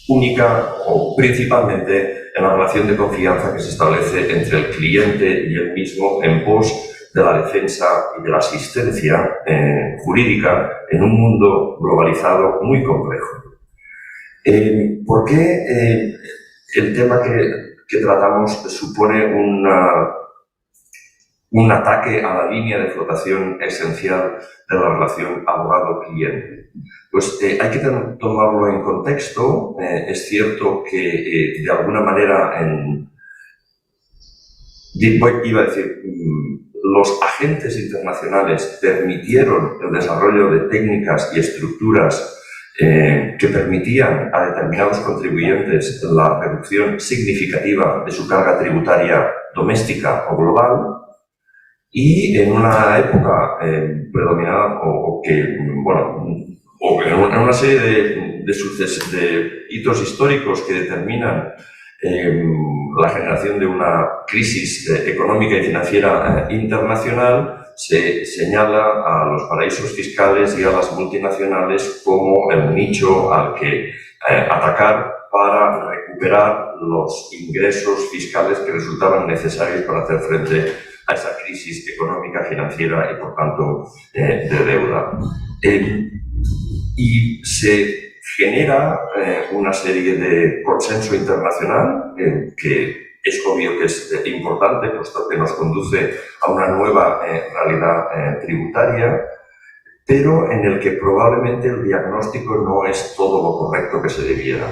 única o principalmente en la relación de confianza que se establece entre el cliente y el mismo en pos de la defensa y de la asistencia jurídica en un mundo globalizado muy complejo. ¿Por qué el tema que tratamos supone un ataque a la línea de flotación esencial de la relación abogado-cliente? Pues hay que tomarlo en contexto. Es cierto que de alguna manera iba a decir, los agentes internacionales permitieron el desarrollo de técnicas y estructuras que permitían a determinados contribuyentes la reducción significativa de su carga tributaria doméstica o global, y en una época predominada en una serie de hitos históricos que determinan la generación de una crisis económica y financiera internacional, se señala a los paraísos fiscales y a las multinacionales como el nicho al que atacar para recuperar los ingresos fiscales que resultaban necesarios para hacer frente a esa crisis económica, financiera y, por tanto, de deuda. Y se genera una serie de consenso internacional que es obvio que es importante, puesto que nos conduce a una nueva realidad tributaria, pero en el que probablemente el diagnóstico no es todo lo correcto que se debiera.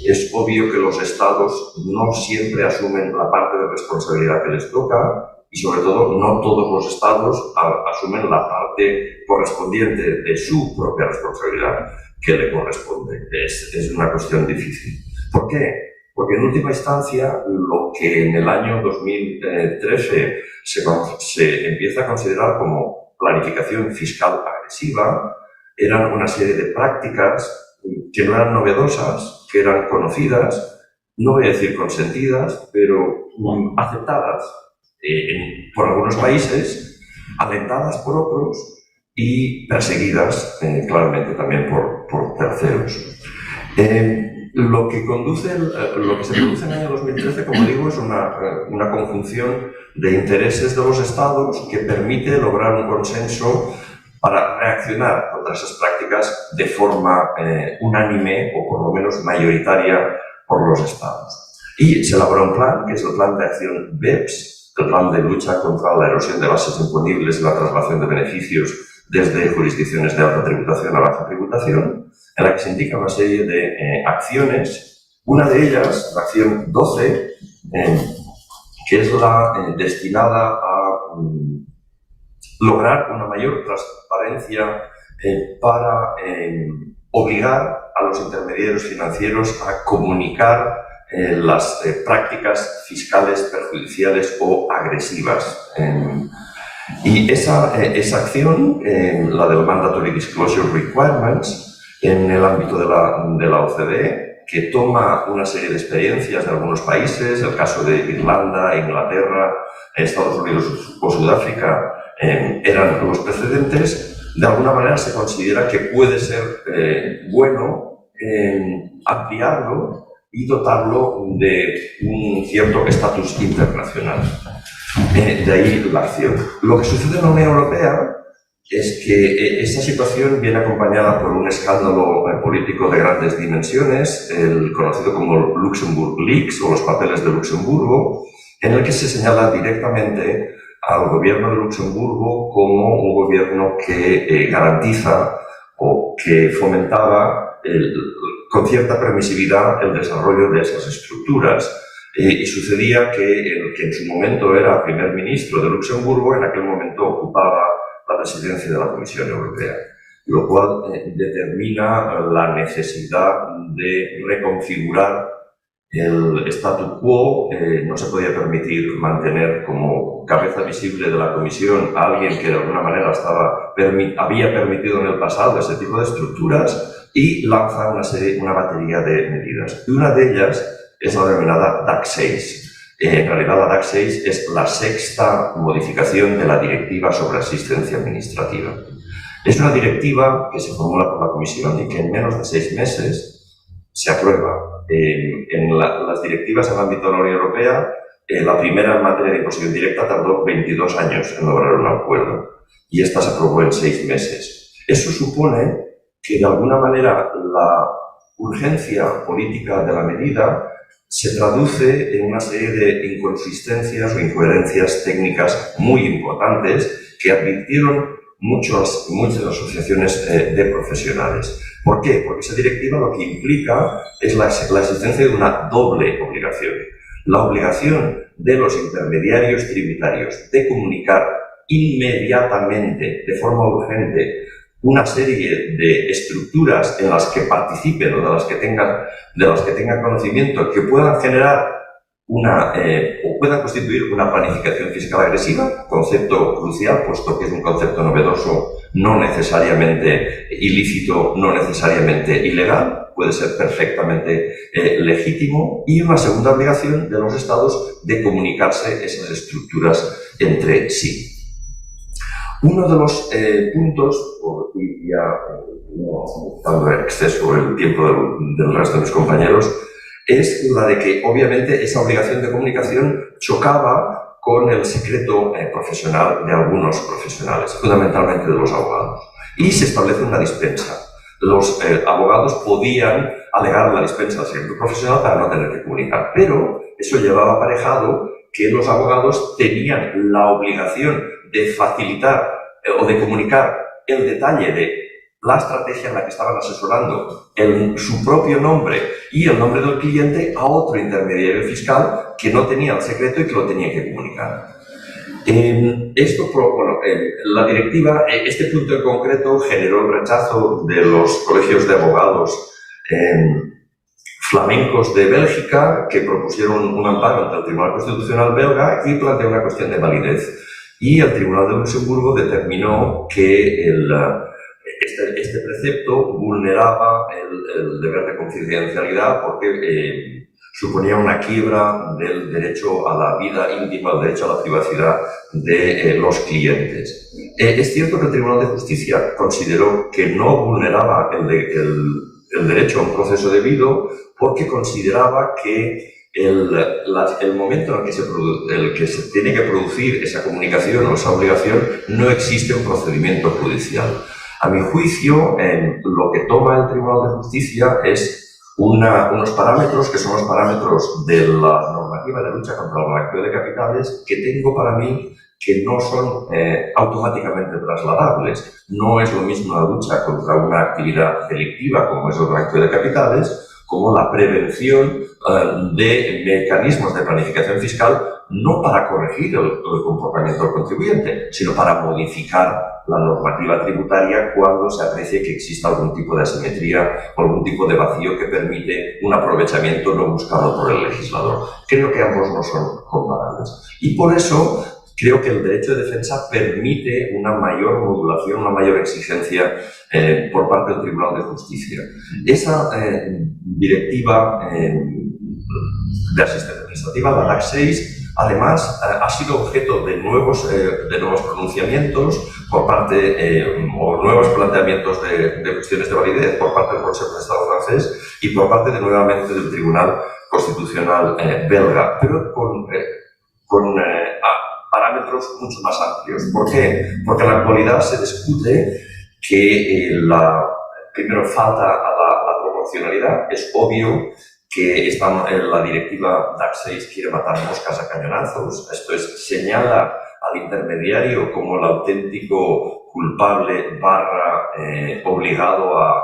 Es obvio que los Estados no siempre asumen la parte de responsabilidad que les toca, y sobre todo no todos los Estados asumen la parte correspondiente de su propia responsabilidad que le corresponde. Es una cuestión difícil. ¿Por qué? Porque en última instancia lo que en el año 2013 se empieza a considerar como planificación fiscal agresiva eran una serie de prácticas que no eran novedosas, que eran conocidas, no voy a decir consentidas, pero aceptadas por algunos países, alentadas por otros y perseguidas claramente también por terceros. Lo que se produce en el año 2013, como digo, es una conjunción de intereses de los Estados que permite lograr un consenso para reaccionar contra esas prácticas de forma unánime o por lo menos mayoritaria por los Estados. Y se elabora un plan, que es el Plan de Acción BEPS, el Plan de Lucha contra la Erosión de Bases Imponibles y la Traslación de Beneficios desde jurisdicciones de alta tributación a baja tributación, en la que se indica una serie de acciones. Una de ellas, la acción 12, que es la destinada a lograr una mayor transparencia para obligar a los intermediarios financieros a comunicar las prácticas fiscales perjudiciales o agresivas. Y esa acción, la del Mandatory Disclosure Requirements, en el ámbito de la OCDE, que toma una serie de experiencias de algunos países, el caso de Irlanda, Inglaterra, Estados Unidos o Sudáfrica, eran los precedentes. De alguna manera se considera que puede ser bueno ampliarlo y dotarlo de un cierto estatus internacional. De ahí la acción. Lo que sucede en la Unión Europea es que esta situación viene acompañada por un escándalo político de grandes dimensiones, el conocido como Luxembourg Leaks o los papeles de Luxemburgo, en el que se señala directamente al gobierno de Luxemburgo como un gobierno que garantiza o que fomentaba con cierta permisividad el desarrollo de esas estructuras. Y sucedía que el que en su momento era primer ministro de Luxemburgo, en aquel momento ocupaba la presidencia de la Comisión Europea, lo cual determina la necesidad de reconfigurar el statu quo. No se podía permitir mantener como cabeza visible de la Comisión a alguien que de alguna manera había permitido en el pasado ese tipo de estructuras, y lanza una batería de medidas. Y una de ellas es la denominada DAC 6. En realidad, la DAC 6 es la sexta modificación de la Directiva sobre Asistencia Administrativa. Es una directiva que se formula por la Comisión y que en menos de 6 meses se aprueba. En las directivas en el ámbito de la Unión Europea, la primera en materia de imposición directa tardó 22 años en lograr un acuerdo, y esta se aprobó en 6 meses. Eso supone que, de alguna manera, la urgencia política de la medida se traduce en una serie de inconsistencias o incoherencias técnicas muy importantes que advirtieron muchas asociaciones de profesionales. ¿Por qué? Porque esa directiva lo que implica es la existencia de una doble obligación. La obligación de los intermediarios tributarios de comunicar inmediatamente, de forma urgente, una serie de estructuras en las que participen o de las que tengan conocimiento, que puedan generar o puedan constituir una planificación fiscal agresiva, concepto crucial, puesto que es un concepto novedoso, no necesariamente ilícito, no necesariamente ilegal, puede ser perfectamente legítimo, y una segunda obligación de los Estados de comunicarse esas estructuras entre sí. Uno de los puntos, y ya no dando en exceso el tiempo del resto de mis compañeros, es la de que obviamente esa obligación de comunicación chocaba con el secreto profesional de algunos profesionales, fundamentalmente de los abogados. Y se establece una dispensa. Los abogados podían alegar la dispensa del secreto profesional para no tener que comunicar, pero eso llevaba aparejado que los abogados tenían la obligación de facilitar o de comunicar el detalle de la estrategia en la que estaban asesorando, su propio nombre y el nombre del cliente a otro intermediario fiscal que no tenía el secreto y que lo tenía que comunicar. La directiva, este punto en concreto, generó el rechazo de los colegios de abogados flamencos de Bélgica, que propusieron un amparo ante el Tribunal Constitucional belga y planteó una cuestión de validez. Y el Tribunal de Luxemburgo determinó que este precepto vulneraba el deber de confidencialidad porque suponía una quiebra del derecho a la vida íntima, el derecho a la privacidad de los clientes. Es cierto que el Tribunal de Justicia consideró que no vulneraba el derecho a un proceso debido, porque consideraba que el momento en el que se tiene que producir esa comunicación o esa obligación no existe un procedimiento judicial. A mi juicio, lo que toma el Tribunal de Justicia es unos parámetros que son los parámetros de la normativa de lucha contra el blanqueo de capitales, que tengo para mí que no son automáticamente trasladables. No es lo mismo la lucha contra una actividad delictiva como es el blanqueo de capitales, como la prevención de mecanismos de planificación fiscal, no para corregir el comportamiento del contribuyente, sino para modificar la normativa tributaria cuando se aprecie que exista algún tipo de asimetría o algún tipo de vacío que permite un aprovechamiento no buscado por el legislador. Creo que ambos no son comparables. Y por eso creo que el derecho de defensa permite una mayor modulación, una mayor exigencia por parte del Tribunal de Justicia. Esa directiva de asistencia administrativa, la DAC 6, además ha sido objeto de nuevos pronunciamientos por parte, o nuevos planteamientos de cuestiones de validez por parte del Consejo de Estado francés y por parte nuevamente del Tribunal Constitucional belga, pero parámetros mucho más amplios. ¿Por qué? Porque en la actualidad se discute que primero falta a la proporcionalidad. Es obvio que la directiva DAC 6 quiere matar moscas a cañonazos. Esto es, señala al intermediario como el auténtico culpable / obligado a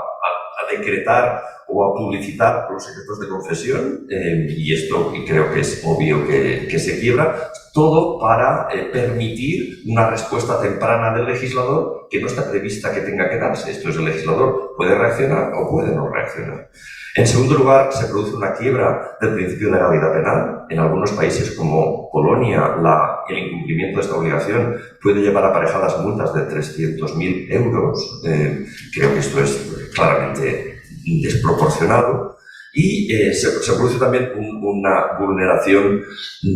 decretar o a publicitar los secretos de confesión, y esto creo que es obvio que se quiebra, todo para permitir una respuesta temprana del legislador que no está prevista que tenga que darse. Esto es, el legislador puede reaccionar o puede no reaccionar. En segundo lugar, se produce una quiebra del principio de legalidad penal. En algunos países como Polonia, el incumplimiento de esta obligación puede llevar aparejadas multas de 300.000 euros. Creo que esto es claramente desproporcionado. Y se produce también una vulneración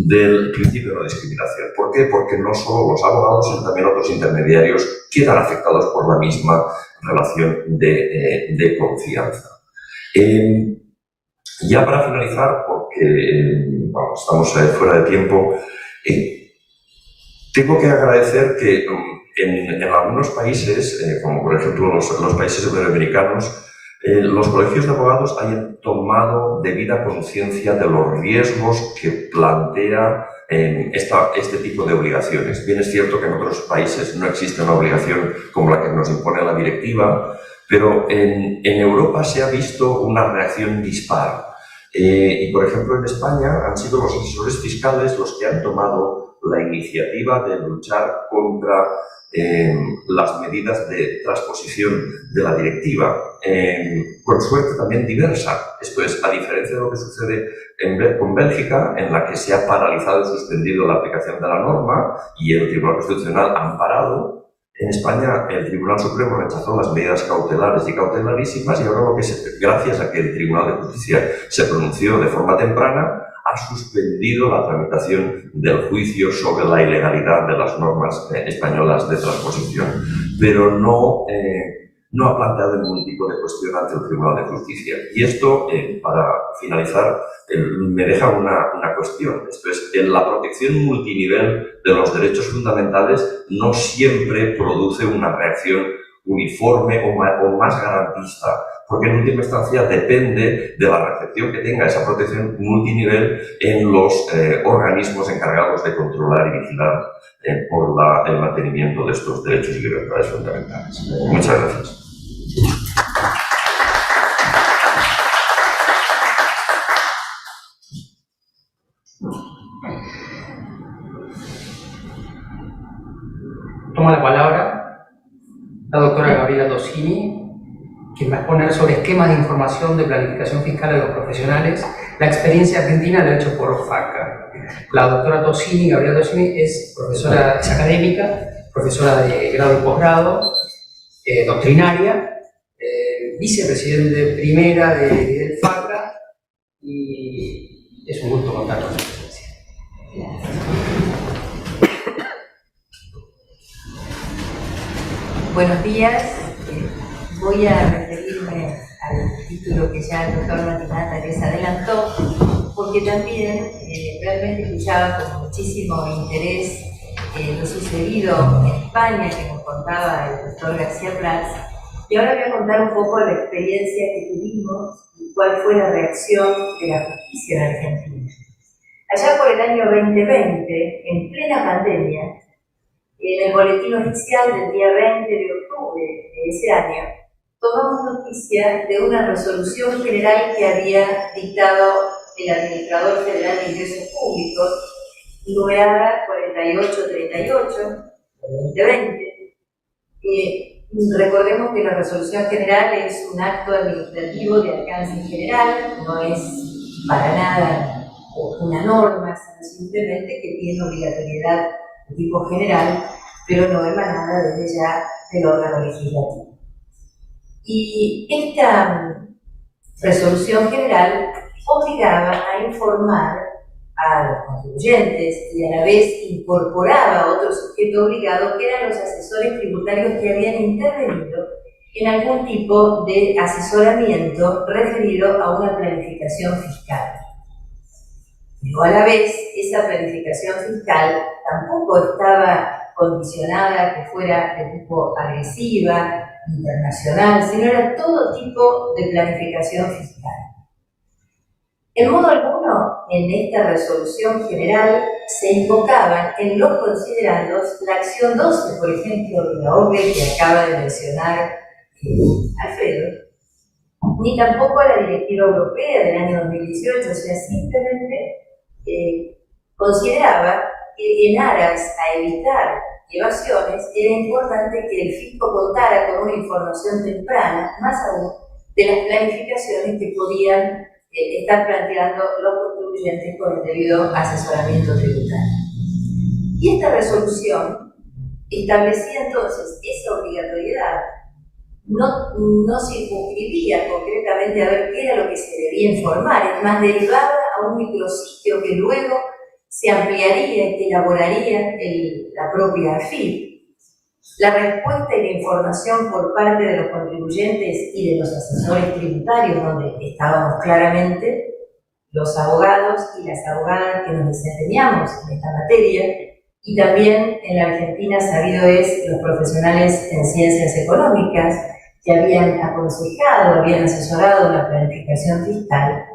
del principio de no discriminación. ¿Por qué? Porque no solo los abogados, sino también otros intermediarios quedan afectados por la misma relación de confianza. Ya para finalizar, porque estamos fuera de tiempo, tengo que agradecer que en algunos países, como por ejemplo los países iberoamericanos, los colegios de abogados hayan tomado debida conciencia de los riesgos que plantea este tipo de obligaciones. Bien es cierto que en otros países no existe una obligación como la que nos impone la directiva, pero en Europa se ha visto una reacción dispar. Y, por ejemplo, en España han sido los asesores fiscales los que han tomado la iniciativa de luchar contra las medidas de transposición de la directiva, con suerte también diversa. Esto es, a diferencia de lo que sucede con Bélgica, en la que se ha paralizado y suspendido la aplicación de la norma y el Tribunal Constitucional ha amparado. En España, el Tribunal Supremo rechazó las medidas cautelares y cautelarísimas, y ahora gracias a que el Tribunal de Justicia se pronunció de forma temprana, ha suspendido la tramitación del juicio sobre la ilegalidad de las normas españolas de transposición, pero no ha planteado ningún tipo de cuestión ante el Tribunal de Justicia. Y esto, para finalizar, me deja una cuestión. Esto es, la protección multinivel de los derechos fundamentales no siempre produce una reacción uniforme o más garantista, porque en última instancia depende de la recepción que tenga esa protección multinivel en los organismos encargados de controlar y vigilar por el mantenimiento de estos derechos y libertades fundamentales. Muchas gracias. Toma la palabra la doctora Gabriela Tossini, quien va a exponer sobre esquemas de información de planificación fiscal a los profesionales, la experiencia argentina lo hecho por FACA. La doctora Tossini, Gabriela Tossini, es académica, profesora de grado y posgrado, doctrinaria, vicepresidente primera del FACA, y es un gusto contar con su presencia. Buenos días. Voy a referirme al título que ya el doctor Matinata les adelantó, porque también realmente escuchaba con muchísimo interés lo sucedido en España, que nos contaba el doctor García Prats, y ahora voy a contar un poco la experiencia que tuvimos y cuál fue la reacción de la justicia en Argentina. Allá por el año 2020, en plena pandemia, en el boletín oficial del día 20 de octubre de ese año, tomamos noticia de una resolución general que había dictado el Administrador Federal de Ingresos Públicos, numerada 4838 de 2020. Recordemos que la resolución general es un acto administrativo de alcance general, no es para nada una norma, sino simplemente que tiene obligatoriedad de tipo general, pero no emanada desde ya del órgano legislativo. Y esta resolución general obligaba a informar a los contribuyentes y a la vez incorporaba a otro sujeto obligado, que eran los asesores tributarios que habían intervenido en algún tipo de asesoramiento referido a una planificación fiscal. Pero a la vez, esa planificación fiscal tampoco estaba condicionada a que fuera de tipo agresiva, internacional, sino era todo tipo de planificación fiscal. En modo alguno, en esta resolución general se invocaban en los considerandos la acción 12, por ejemplo, de la OCDE que acaba de mencionar Alfredo, ni tampoco a la Directiva Europea del año 2018, o sea, simplemente consideraba que en aras a evitar evasiones era importante que el fisco contara con una información temprana, más aún, de las planificaciones que podían estar planteando los contribuyentes con el debido asesoramiento tributario. Y esta resolución establecía entonces esa obligatoriedad, no circunscribía concretamente a ver qué era lo que se debía informar, es más, derivaba a un micrositio que luego se ampliaría y que elaboraría la propia AFIP. La respuesta y la información por parte de los contribuyentes y de los asesores tributarios, donde estábamos claramente los abogados y las abogadas que nos desempeñamos en esta materia, y también en la Argentina, sabido es, los profesionales en ciencias económicas que habían aconsejado, habían asesorado la planificación fiscal,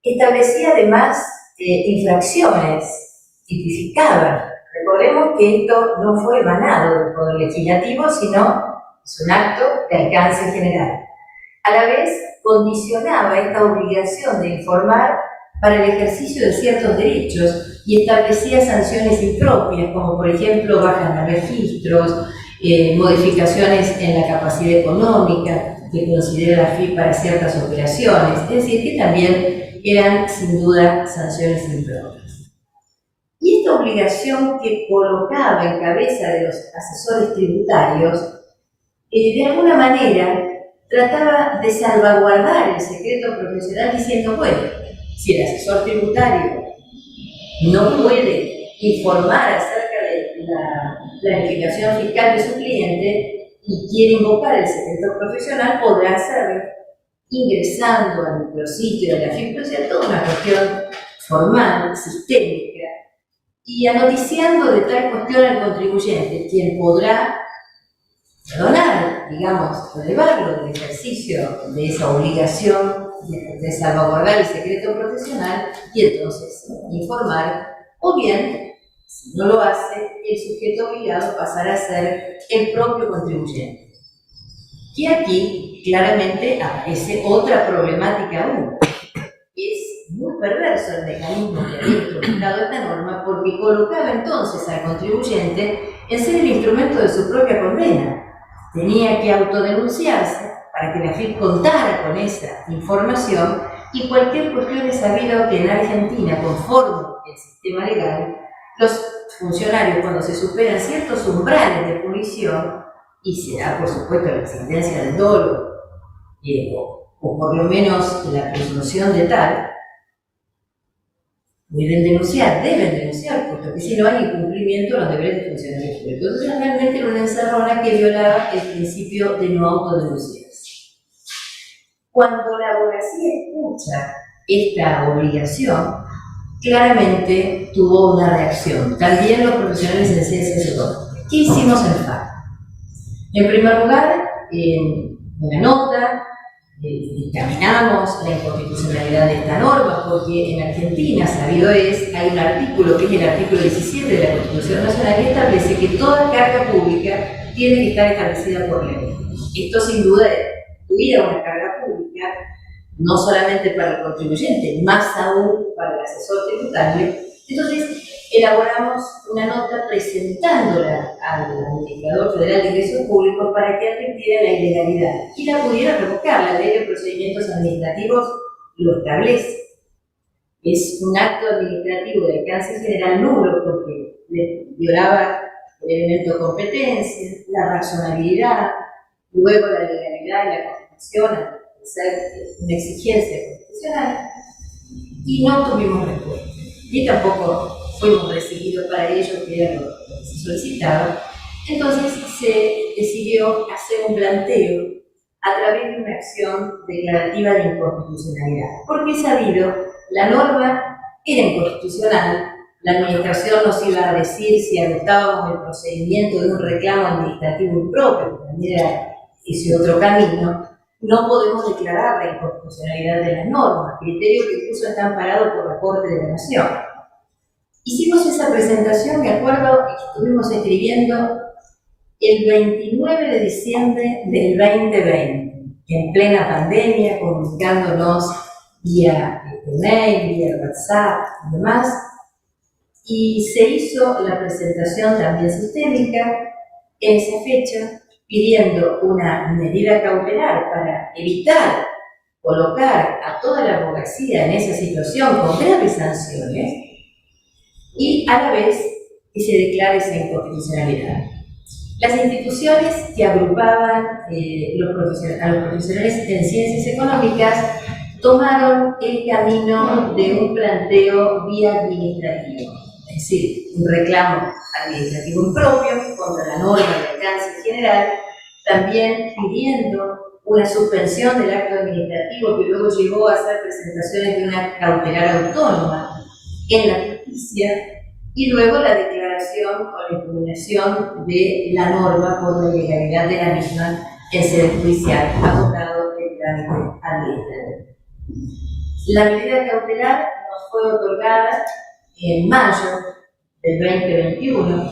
establecía además infracciones, tipificaba. Recordemos que esto no fue emanado del Poder Legislativo, sino es un acto de alcance general. A la vez, condicionaba esta obligación de informar para el ejercicio de ciertos derechos y establecía sanciones impropias, como por ejemplo bajas de registros, modificaciones en la capacidad económica que considera la FIP para ciertas operaciones, es decir, que también eran sin duda sanciones impropias. Y esta obligación que colocaba en cabeza de los asesores tributarios, de alguna manera trataba de salvaguardar el secreto profesional diciendo, bueno, si el asesor tributario no puede informar acerca de la planificación fiscal de su cliente y quiere invocar el secreto profesional, podrá hacerlo ingresando al micrositio de la FIP, o sea, toda una cuestión formal, sistémica, y anoticiando de tal cuestión al contribuyente, quien podrá perdonar, digamos, relevarlo del ejercicio de esa obligación de salvaguardar el secreto profesional y entonces informar, o bien, si no lo hace, el sujeto obligado pasará a ser el propio contribuyente. Y aquí claramente aparece otra problemática aún. Es muy perverso el mecanismo que había instrumentado esta norma porque colocaba entonces al contribuyente en ser el instrumento de su propia condena. Tenía que autodenunciarse para que la FIP contara con esa información y cualquier cuestión es sabido que en Argentina, conforme el sistema legal, los funcionarios cuando se superan ciertos umbrales de punición, y se da por supuesto la existencia del dolo, o por lo menos la presunción de tal, deben denunciar, puesto que si no hay incumplimiento de los deberes de funcionarios públicos. Entonces realmente era una encerrona que violaba el principio de no autodenunciarse. Cuando la abogacía escucha esta obligación, claramente tuvo una reacción. También los profesionales en ciencias económicas. ¿Qué hicimos en FAC? En primer lugar, en una nota, dictaminamos la inconstitucionalidad de esta norma, porque en Argentina, sabido es, hay un artículo que es el artículo 17 de la Constitución Nacional que establece que toda carga pública tiene que estar establecida por ley. Esto sin duda incluía una carga pública, no solamente para el contribuyente, más aún para el asesor tributario. Entonces, elaboramos una nota presentándola al Administrador Federal de Ingresos Públicos para que advirtiera la ilegalidad y la pudiera revocar. La Ley de Procedimientos Administrativos lo establece. Es un acto administrativo de alcance general nulo porque violaba el elemento de competencia, la razonabilidad, luego la legalidad y la constitución, al ser una exigencia constitucional, y no tuvimos respuesta. Y tampoco fuimos recibidos para ello, que era lo que se solicitaba. Entonces se decidió hacer un planteo a través de una acción declarativa de inconstitucionalidad. Porque es sabido, la norma era inconstitucional. La administración nos iba a decir si adoptábamos el procedimiento de un reclamo administrativo impropio, que también era ese otro camino. No podemos declarar la inconstitucionalidad de las normas, criterio que incluso está amparado por la Corte de la Nación. Hicimos esa presentación, me acuerdo, que estuvimos escribiendo el 29 de diciembre del 2020, en plena pandemia, comunicándonos vía mail, vía WhatsApp y demás, y se hizo la presentación también sistémica en esa fecha, pidiendo una medida cautelar para evitar colocar a toda la abogacía en esa situación con graves sanciones y a la vez que se declare esa inconstitucionalidad. Las instituciones que agrupaban a los profesionales en ciencias económicas tomaron el camino de un planteo vía administrativo, es decir, un reclamo administrativo impropio contra la norma de alcance general, también pidiendo una suspensión del acto administrativo que luego llevó a hacer presentaciones de una cautelar autónoma en la justicia y luego la declaración o la impugnación de la norma por la ilegalidad de la misma en sede judicial, abogado del trámite administrativo. La medida cautelar nos fue otorgada en mayo del 2021.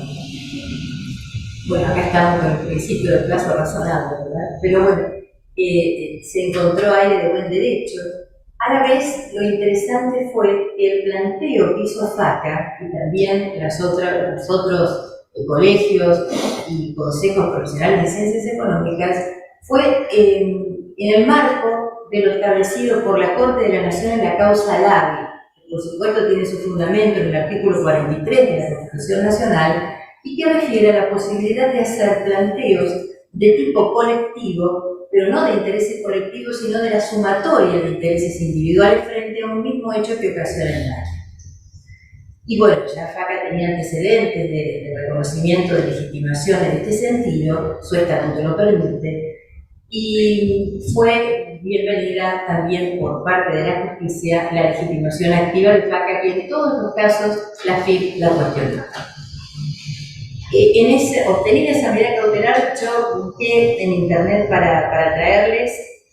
Bueno, acá estamos con el principio del plazo razonable, ¿verdad? Pero bueno, se encontró aire de buen derecho. A la vez, lo interesante fue que el planteo que hizo FACA y también los otros colegios y consejos profesionales de ciencias económicas fue en el marco de lo establecido por la Corte de la Nación en la causa Lavi, que por supuesto tiene su fundamento en el artículo 43 de la Constitución Nacional y que refiere a la posibilidad de hacer planteos de tipo colectivo, pero no de intereses colectivos, sino de la sumatoria de intereses individuales frente a un mismo hecho que ocasiona el daño. Y bueno, ya FACA tenía antecedentes de reconocimiento de legitimación en este sentido, su estatuto lo permite, y fue bienvenida también por parte de la justicia la legitimación activa de FACA, que en todos los casos la FIP la cuestionó. Obtenida esa medida cautelar, yo busqué en internet para traerles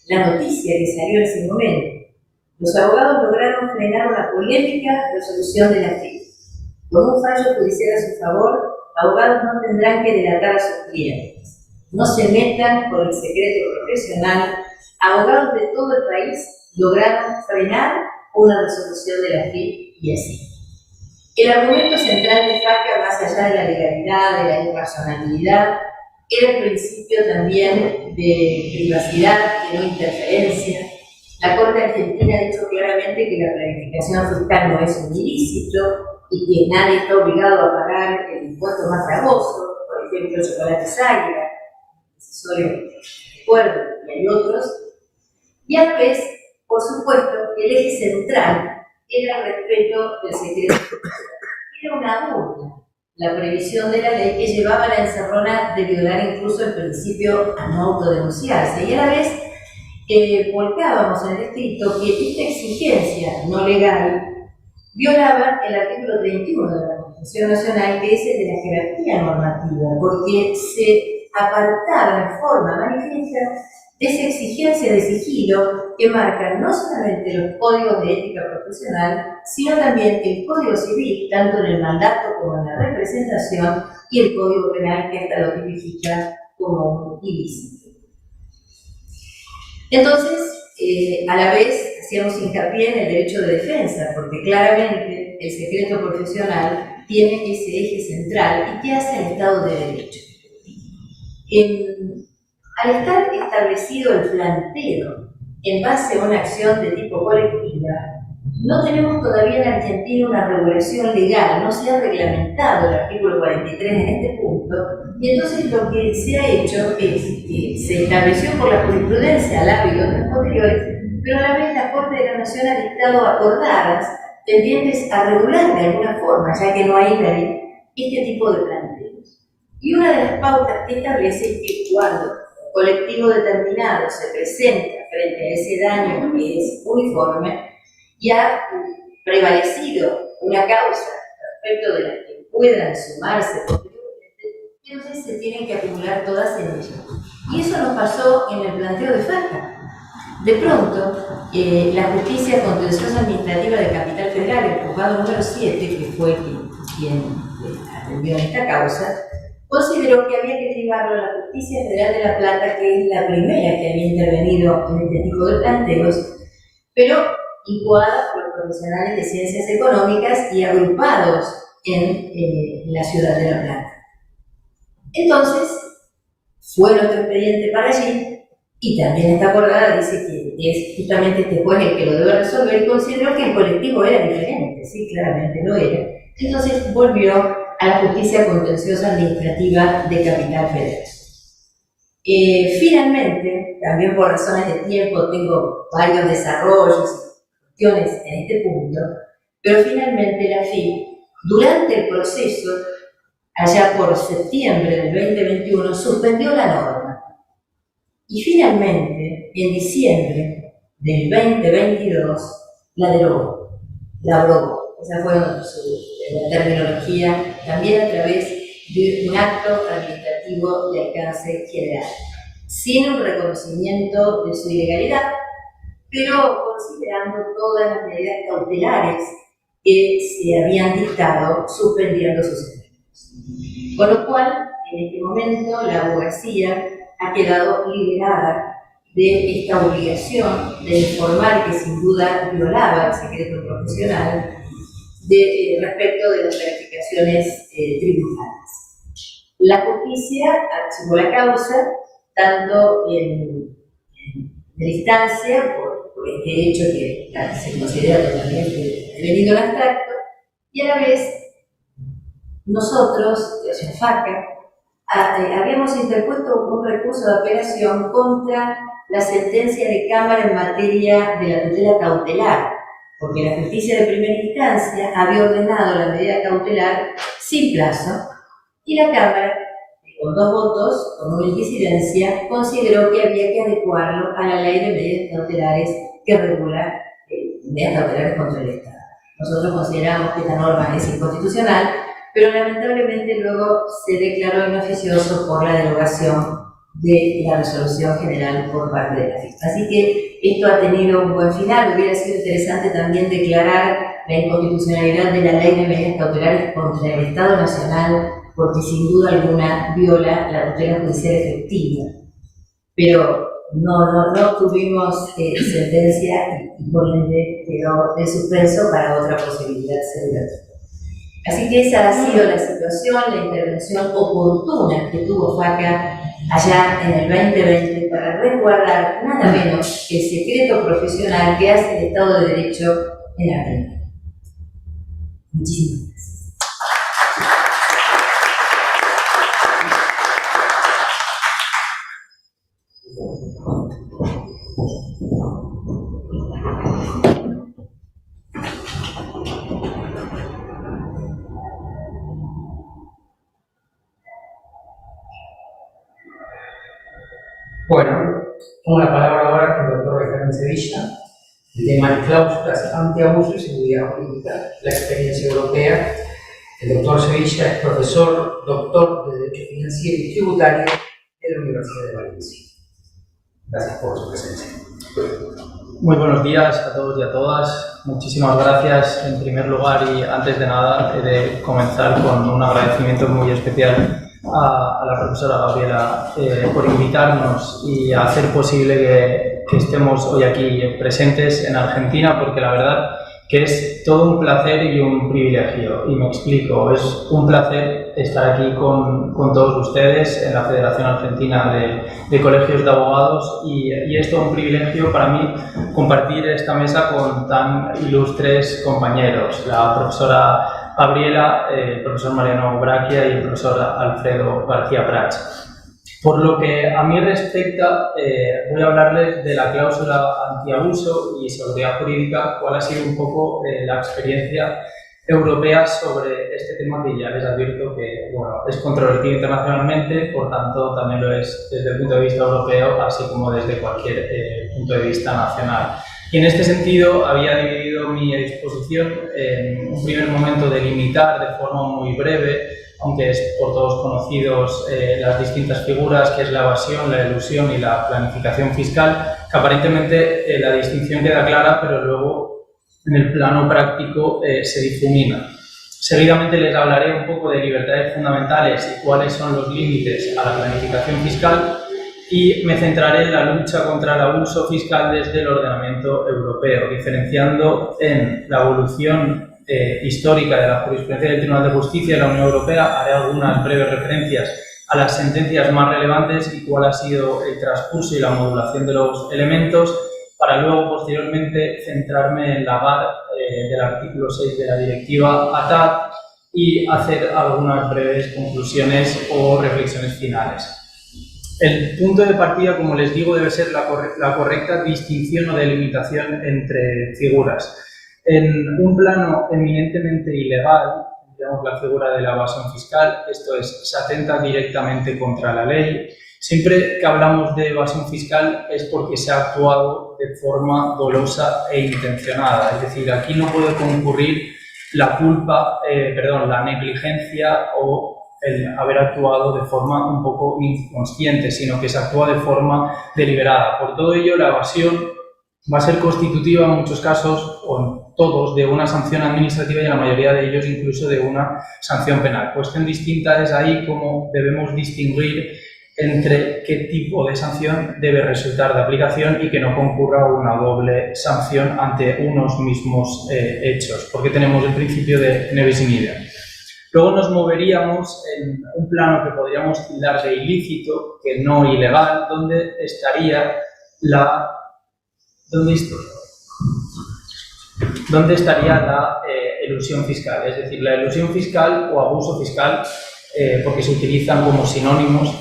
la noticia que salió en ese momento. Los abogados lograron frenar una polémica resolución de la FIP. Con un fallo judicial a su favor, abogados no tendrán que delatar a sus clientes. No se metan con el secreto profesional. Abogados de todo el país lograron frenar una resolución de la FIP y así. El argumento central de FACA, más allá de la legalidad, de la impersonalidad, era el principio también de privacidad, de no interferencia. La Corte Argentina ha dicho claramente que la planificación fiscal no es un ilícito y que nadie está obligado a pagar el impuesto más gravoso, por ejemplo, chocolates águila, accesorio de acuerdo, y hay otros. Y a la vez, por supuesto, el eje central era el respeto del secreto. Era una burla la previsión de la ley que llevaba a la encerrona de violar incluso el principio a no autodenunciarse. Y a la vez volcábamos en el escrito que esta exigencia no legal violaba el artículo 31 de la Constitución Nacional, que es el de la jerarquía normativa, porque se apartaba en forma manifiesta de esa exigencia de sigilo que marcan no solamente los códigos de ética profesional, sino también el Código Civil, tanto en el mandato como en la representación, y el Código Penal, que hasta lo tipifica como un ilícito. Entonces, a la vez, hacíamos hincapié en el derecho de defensa, porque claramente el secreto profesional tiene ese eje central. ¿Y qué hace el Estado de Derecho? Al estar establecido el planteo en base a una acción de tipo colectiva, no tenemos todavía en Argentina una regulación legal, no se ha reglamentado el artículo 43 en este punto, y entonces lo que se ha hecho es que se estableció por la jurisprudencia Lavi y otras posteriores, pero a la vez la Corte de la Nación ha dictado acordadas tendientes a regular de alguna forma, ya que no hay ley, este tipo de planteos. Y una de las pautas que establece es que cuando un colectivo determinado se presenta frente a ese daño que es uniforme, ya prevalecido una causa respecto de la que puedan sumarse posteriormente, entonces se tienen que acumular todas en ella. Y eso nos pasó en el planteo de FACA. De pronto, la Justicia Contenciosa Administrativa de Capital Federal, el juzgado número 7, que fue quien atendió esta causa, consideró que había que derivarlo a la Justicia Federal de La Plata, que es la primera que había intervenido en este tipo de planteos, pero incoada por profesionales de ciencias económicas y agrupados en la ciudad de La Plata. Entonces, fue nuestro expediente para allí, y también esta acordada dice que es justamente este juez el que lo debe resolver, y consideró que el colectivo era diferente, sí, claramente lo era. Entonces volvió a la Justicia Contenciosa Administrativa de Capital Federal. Finalmente, también por razones de tiempo, tengo varios desarrollos y cuestiones en este punto, pero finalmente la FIP, durante el proceso, allá por septiembre del 2021, suspendió la norma. Y finalmente, en diciembre del 2022, la derogó, la abrogó. Esa fue la terminología, también a través de un acto administrativo de alcance general, sin un reconocimiento de su ilegalidad, pero considerando todas las medidas cautelares que se habían dictado, suspendiendo sus efectos. Con lo cual, en este momento, la abogacía ha quedado liberada de esta obligación de informar, que sin duda violaba el secreto profesional respecto de las verificaciones tributarias. La justicia archivó la causa, tanto en instancia, por este hecho que se considera totalmente devenido en abstracto, y a la vez nosotros, de FACA, habíamos interpuesto un recurso de apelación contra la sentencia de Cámara en materia de la tutela cautelar, porque la justicia de primera instancia había ordenado la medida cautelar sin plazo, y la Cámara, con 2 votos, con una disidencia, consideró que había que adecuarlo a la ley de medidas cautelares que regula medidas cautelares contra el Estado. Nosotros consideramos que esta norma es inconstitucional, pero lamentablemente luego se declaró inoficioso por la derogación de la resolución general por parte de la FIP. Así que esto ha tenido un buen final. Hubiera sido interesante también declarar la inconstitucionalidad de la ley de medidas cautelares contra el Estado Nacional, porque sin duda alguna viola la tutela judicial efectiva. Pero no tuvimos sentencia y por ende quedó de suspenso para otra posibilidad segura. Así que esa ha sido la situación, la intervención oportuna que tuvo FACA allá en el 2020 para resguardar nada menos que el secreto profesional que hace el Estado de Derecho en Argentina. Muchísimas gracias. Bueno, tomo la palabra ahora con el doctor Benjamín Sevilla. El tema de cláusulas antiabuso y seguridad jurídica, la experiencia europea. El doctor Sevilla es profesor, doctor de Derecho Financiero y Tributario de la Universidad de Valencia. Gracias por su presencia. Muy buenos días a todos y a todas. Muchísimas gracias en primer lugar y antes de nada he de comenzar con un agradecimiento muy especial a la profesora Gabriela por invitarnos y hacer posible que estemos hoy aquí presentes en Argentina, porque la verdad que es todo un placer y un privilegio, y me explico. Es un placer estar aquí con todos ustedes en la Federación Argentina de Colegios de Abogados, y es todo un privilegio para mí compartir esta mesa con tan ilustres compañeros, la profesora Gabriela, el profesor Mariano Braquia y el profesor Alfredo García Prats. Por lo que a mí respecta, voy a hablarles de la cláusula antiabuso y seguridad jurídica, cuál ha sido un poco la experiencia europea sobre este tema, que ya les advierto que es controvertido internacionalmente, por tanto también lo es desde el punto de vista europeo, así como desde cualquier punto de vista nacional. Y en este sentido había dividido mi exposición en un primer momento de limitar de forma muy breve, aunque es por todos conocidos, las distintas figuras, que es la evasión, la elusión y la planificación fiscal, que aparentemente la distinción queda clara, pero luego en el plano práctico se difumina. Seguidamente les hablaré un poco de libertades fundamentales y cuáles son los límites a la planificación fiscal, y me centraré en la lucha contra el abuso fiscal desde el ordenamiento europeo, diferenciando en la evolución histórica de la jurisprudencia del Tribunal de Justicia de la Unión Europea. Haré algunas breves referencias a las sentencias más relevantes y cuál ha sido el transcurso y la modulación de los elementos, para luego posteriormente centrarme en la GAR del artículo 6 de la directiva ATAD y hacer algunas breves conclusiones o reflexiones finales. El punto de partida, como les digo, debe ser la correcta distinción o delimitación entre figuras. En un plano eminentemente ilegal, digamos la figura de la evasión fiscal, esto es, se atenta directamente contra la ley. Siempre que hablamos de evasión fiscal es porque se ha actuado de forma dolosa e intencionada, es decir, aquí no puede concurrir la culpa, la negligencia o el haber actuado de forma un poco inconsciente, sino que se actúa de forma deliberada. Por todo ello, la evasión va a ser constitutiva en muchos casos, o en todos, de una sanción administrativa y en la mayoría de ellos incluso de una sanción penal. Cuestión distinta es ahí cómo debemos distinguir entre qué tipo de sanción debe resultar de aplicación y que no concurra una doble sanción ante unos mismos hechos, porque tenemos el principio de ne bis in idem. Luego nos moveríamos en un plano que podríamos tildar de ilícito, que no ilegal, donde estaría la elusión fiscal, es decir, la elusión fiscal o abuso fiscal, porque se utilizan como sinónimos,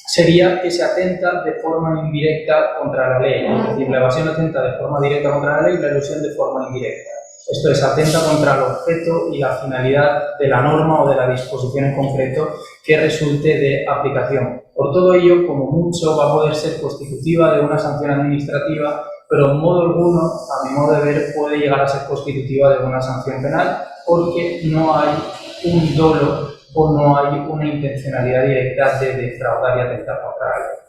sería que se atenta de forma indirecta contra la ley, es decir, la evasión atenta de forma directa contra la ley y la elusión de forma indirecta. Esto es, atenta contra el objeto y la finalidad de la norma o de la disposición en concreto que resulte de aplicación. Por todo ello, como mucho, va a poder ser constitutiva de una sanción administrativa, pero en modo alguno, a mi modo de ver, puede llegar a ser constitutiva de una sanción penal, porque no hay un dolo o no hay una intencionalidad directa de defraudar y atentar contra la ley.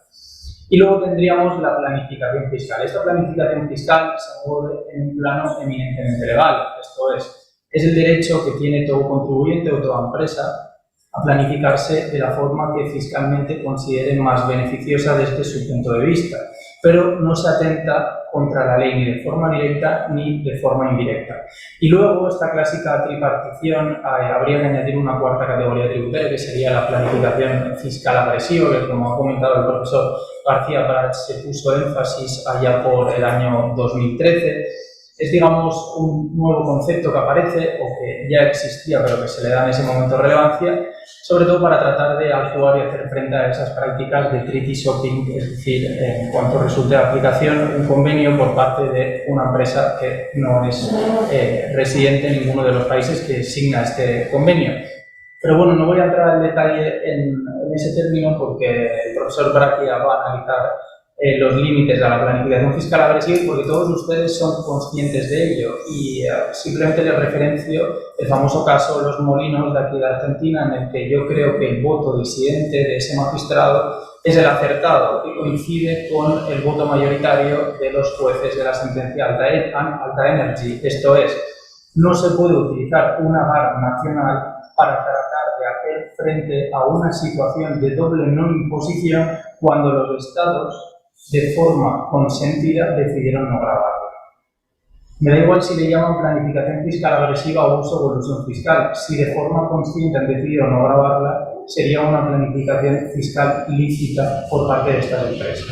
Y luego tendríamos la planificación fiscal. Esta planificación fiscal se mueve en un plano eminentemente legal, esto es el derecho que tiene todo contribuyente o toda empresa a planificarse de la forma que fiscalmente considere más beneficiosa desde su punto de vista, pero no se atenta contra la ley ni de forma directa ni de forma indirecta. Y luego esta clásica tripartición, habría que añadir una cuarta categoría tributaria, que sería la planificación fiscal agresiva, que como ha comentado el profesor García Prats se puso énfasis allá por el año 2013. Es, digamos, un nuevo concepto que aparece o que ya existía pero que se le da en ese momento relevancia, sobre todo para tratar de actuar y hacer frente a esas prácticas de treaty shopping, es decir, en cuanto resulte de aplicación un convenio por parte de una empresa que no es residente en ninguno de los países que signa este convenio. Pero bueno, no voy a entrar en detalle en ese término porque el profesor Braquia va a analizar los límites de la planificación fiscal agresiva, porque todos ustedes son conscientes de ello, y simplemente les referencio el famoso caso Los Molinos de aquí de Argentina, en el que yo creo que el voto disidente de ese magistrado es el acertado, que coincide con el voto mayoritario de los jueces de la sentencia Alta Energy. Esto es, no se puede utilizar una GAR nacional para tratar de hacer frente a una situación de doble no imposición cuando los estados de forma consentida decidieron no grabarla. Me da igual si le llaman planificación fiscal agresiva o uso o elusión fiscal. Si de forma consciente han decidido no grabarla, sería una planificación fiscal ilícita por parte de estas empresas.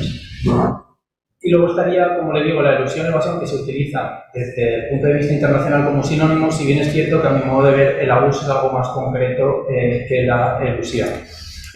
Y luego estaría, como le digo, la elusión y evasión, que se utiliza desde el punto de vista internacional como sinónimos, si bien es cierto que a mi modo de ver el abuso es algo más concreto que la elusión.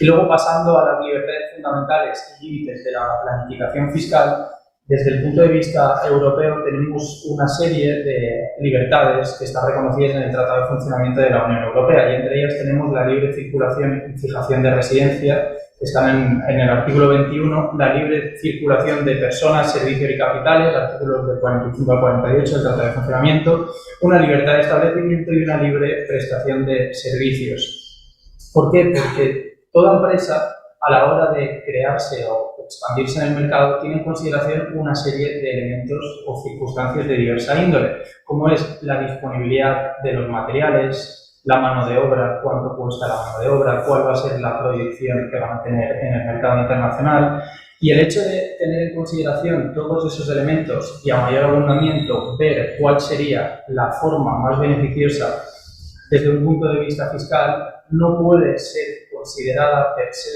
Y luego, pasando a las libertades fundamentales y límites de la planificación fiscal, desde el punto de vista europeo tenemos una serie de libertades que están reconocidas en el Tratado de Funcionamiento de la Unión Europea, y entre ellas tenemos la libre circulación y fijación de residencia, están en el artículo 21, la libre circulación de personas, servicios y capitales, artículos del 45 al 48 del Tratado de Funcionamiento, una libertad de establecimiento y una libre prestación de servicios. ¿Por qué? Porque toda empresa, a la hora de crearse o expandirse en el mercado, tiene en consideración una serie de elementos o circunstancias de diversa índole, como es la disponibilidad de los materiales, la mano de obra, cuánto cuesta la mano de obra, cuál va a ser la proyección que van a tener en el mercado internacional. Y el hecho de tener en consideración todos esos elementos y a mayor abundamiento ver cuál sería la forma más beneficiosa desde un punto de vista fiscal no puede ser considerada per se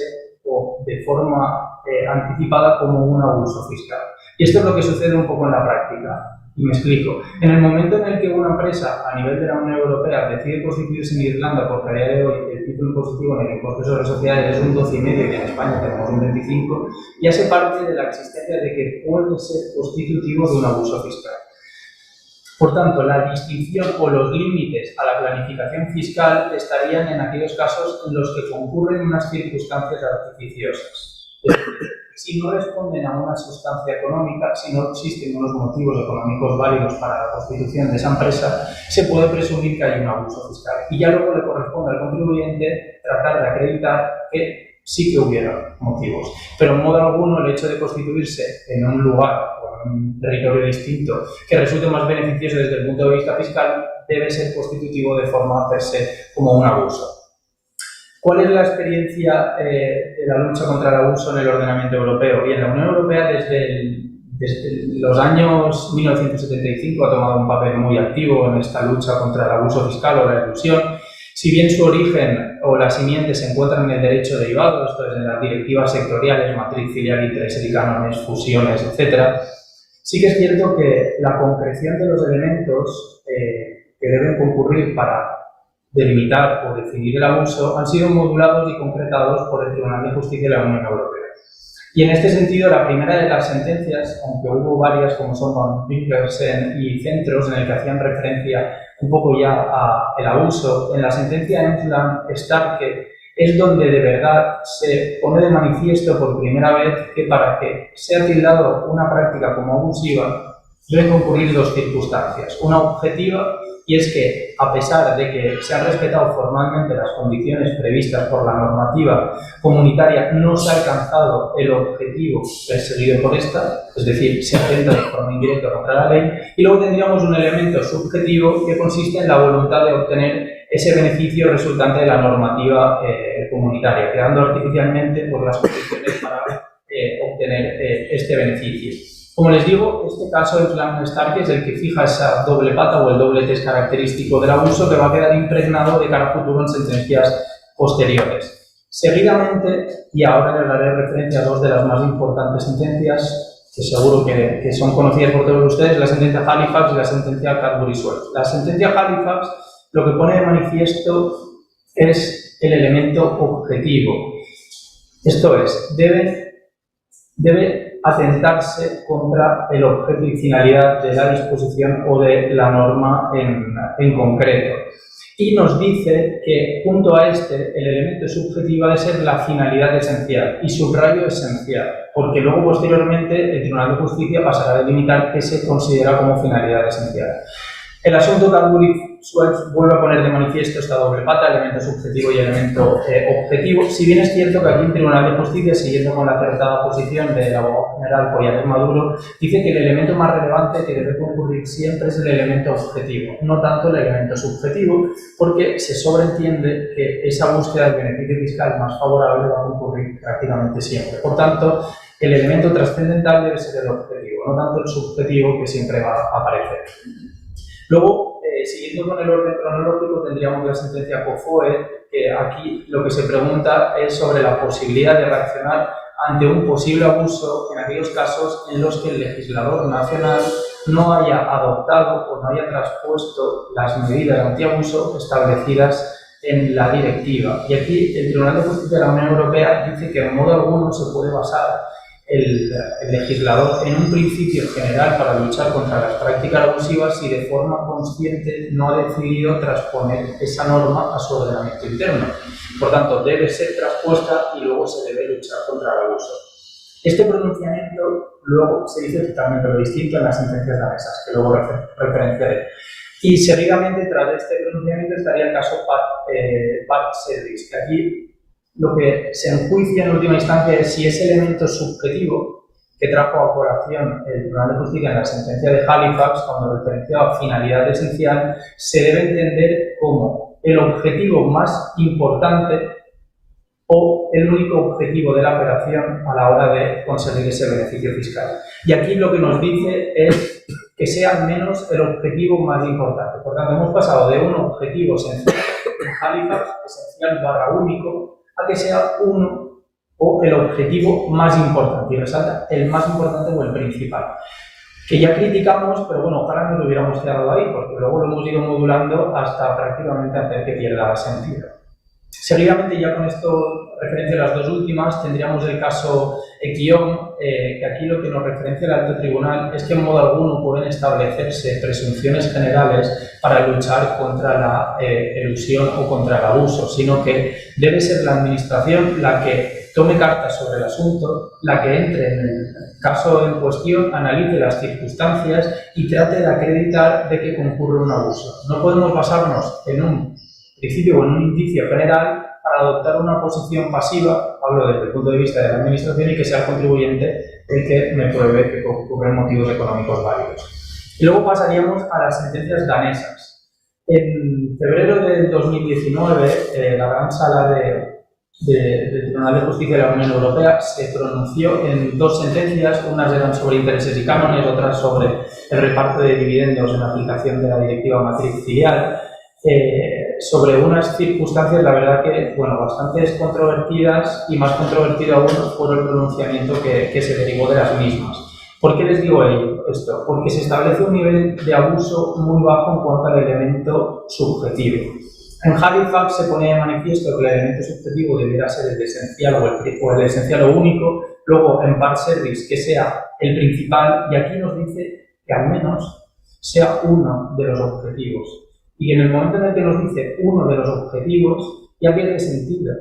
o de forma anticipada como un abuso fiscal. Y esto es lo que sucede un poco en la práctica. Y me explico. En el momento en el que una empresa a nivel de la Unión Europea decide constituirse en Irlanda, porque a día de hoy el tipo impositivo en el impuesto sobre sociedades es un 12,5 y en España tenemos un 25, ya se parte de la existencia de que puede ser constitutivo de un abuso fiscal. Por tanto, la distinción o los límites a la planificación fiscal estarían en aquellos casos en los que concurren unas circunstancias artificiosas. Es decir, si no responden a una sustancia económica, si no existen unos motivos económicos válidos para la constitución de esa empresa, se puede presumir que hay un abuso fiscal. Y ya luego le corresponde al contribuyente tratar de acreditar que sí que hubiera motivos. Pero en modo alguno el hecho de constituirse en un lugar o en un territorio distinto que resulte más beneficioso desde el punto de vista fiscal debe ser constitutivo de forma per se como un abuso. ¿Cuál es la experiencia de la lucha contra el abuso en el ordenamiento europeo? Bien, la Unión Europea desde los años 1975 ha tomado un papel muy activo en esta lucha contra el abuso fiscal o la elusión. Si bien su origen o la simiente se encuentran en el derecho derivado, esto es en las directivas sectoriales, matriz, filial, interés y cánones, fusiones, etc., sí que es cierto que la concreción de los elementos que deben concurrir para delimitar o definir el abuso han sido modulados y concretados por el Tribunal de Justicia de la Unión Europea. Y en este sentido, la primera de las sentencias, aunque hubo varias como son Van Vinkersen y Centros, en el que hacían referencia un poco ya al abuso, en la sentencia Enflam-Starke es donde de verdad se pone de manifiesto por primera vez que para que sea tildado una práctica como abusiva deben concurrir dos circunstancias. Una objetiva, y es que, a pesar de que se han respetado formalmente las condiciones previstas por la normativa comunitaria, no se ha alcanzado el objetivo perseguido por esta, es decir, se atenta de forma indirecta contra la ley, y luego tendríamos un elemento subjetivo que consiste en la voluntad de obtener ese beneficio resultante de la normativa comunitaria, creando artificialmente por las condiciones para obtener este beneficio. Como les digo, este caso de Enflam-Starke es el que fija esa doble pata o el doble test característico del abuso que va a quedar impregnado de cara a futuro en sentencias posteriores. Seguidamente, y ahora les daré referencia a dos de las más importantes sentencias, que seguro que son conocidas por todos ustedes, la sentencia Halifax y la sentencia Cadbury-Suez. La sentencia Halifax lo que pone de manifiesto es el elemento objetivo. Esto es, debe atentarse contra el objeto y finalidad de la disposición o de la norma en concreto. Y nos dice que, junto a este, el elemento subjetivo ha de ser la finalidad esencial, y subrayo esencial, porque luego posteriormente el Tribunal de Justicia pasará a delimitar qué se considera como finalidad esencial. El asunto Cadbury-Suez vuelve a poner de manifiesto esta doble pata, elemento subjetivo y elemento objetivo, si bien es cierto que aquí el Tribunal de Justicia, siguiendo con la acertada posición del abogado general Collares Maduro, dice que el elemento más relevante que debe concurrir siempre es el elemento objetivo, no tanto el elemento subjetivo, porque se sobreentiende que esa búsqueda del beneficio fiscal más favorable va a concurrir prácticamente siempre. Por tanto, el elemento trascendental debe ser el objetivo, no tanto el subjetivo que siempre va a aparecer. Luego, siguiendo con el orden cronológico, tendríamos la sentencia COFOE, que aquí lo que se pregunta es sobre la posibilidad de reaccionar ante un posible abuso en aquellos casos en los que el legislador nacional no haya adoptado o no haya traspuesto las medidas antiabuso establecidas en la directiva. Y aquí el Tribunal de Justicia de la Unión Europea dice que en modo alguno se puede basar el legislador en un principio general para luchar contra las prácticas abusivas si de forma consciente no ha decidido transponer esa norma a su ordenamiento interno. Por tanto, debe ser traspuesta y luego se debe luchar contra el abuso. Este pronunciamiento luego se dice totalmente lo distinto en las sentencias danesas, que luego referenciaré. Y seguidamente, tras este pronunciamiento, estaría el caso Pat Service, que aquí lo que se enjuicia en última instancia es si ese elemento subjetivo que trajo a colación el Tribunal de Justicia en la sentencia de Halifax, cuando referenciaba finalidad esencial, se debe entender como el objetivo más importante o el único objetivo de la operación a la hora de conseguir ese beneficio fiscal. Y aquí lo que nos dice es que sea al menos el objetivo más importante. Por tanto, hemos pasado de un objetivo esencial en Halifax, esencial barra único, a que sea uno o el objetivo más importante, y resalta el más importante o el principal, que ya criticamos, pero bueno, ojalá nos lo hubiéramos quedado ahí, porque luego lo hemos ido modulando hasta prácticamente hacer que pierda sentido. Seguidamente, ya con esto, referencia a las dos últimas, tendríamos el caso Equión, que aquí lo que nos referencia el alto tribunal es que en modo alguno pueden establecerse presunciones generales para luchar contra la elusión o contra el abuso, sino que debe ser la administración la que tome cartas sobre el asunto, la que entre en el caso en cuestión, analice las circunstancias y trate de acreditar de que concurre un abuso. No podemos basarnos en un principio o en un indicio general para adoptar una posición pasiva, hablo desde el punto de vista de la administración, y que sea el contribuyente el que me pruebe que ocurren motivos económicos válidos. Y luego pasaríamos a las sentencias danesas. En febrero del 2019, la Gran Sala del Tribunal de Justicia de la Unión Europea se pronunció en dos sentencias, unas eran sobre intereses y cánones, otras sobre el reparto de dividendos en aplicación de la Directiva Matriz Filial, sobre unas circunstancias, la verdad que, bueno, bastante controvertidas, y más controvertido aún fue el pronunciamiento que se derivó de las mismas. ¿Por qué les digo esto? Porque se establece un nivel de abuso muy bajo en cuanto al elemento subjetivo. En Halifax se pone de manifiesto que el elemento subjetivo debiera ser el esencial o el esencial o único, luego en Part Service que sea el principal, y aquí nos dice que al menos sea uno de los objetivos. Y en el momento en el que nos dice uno de los objetivos, ya pierde sentido,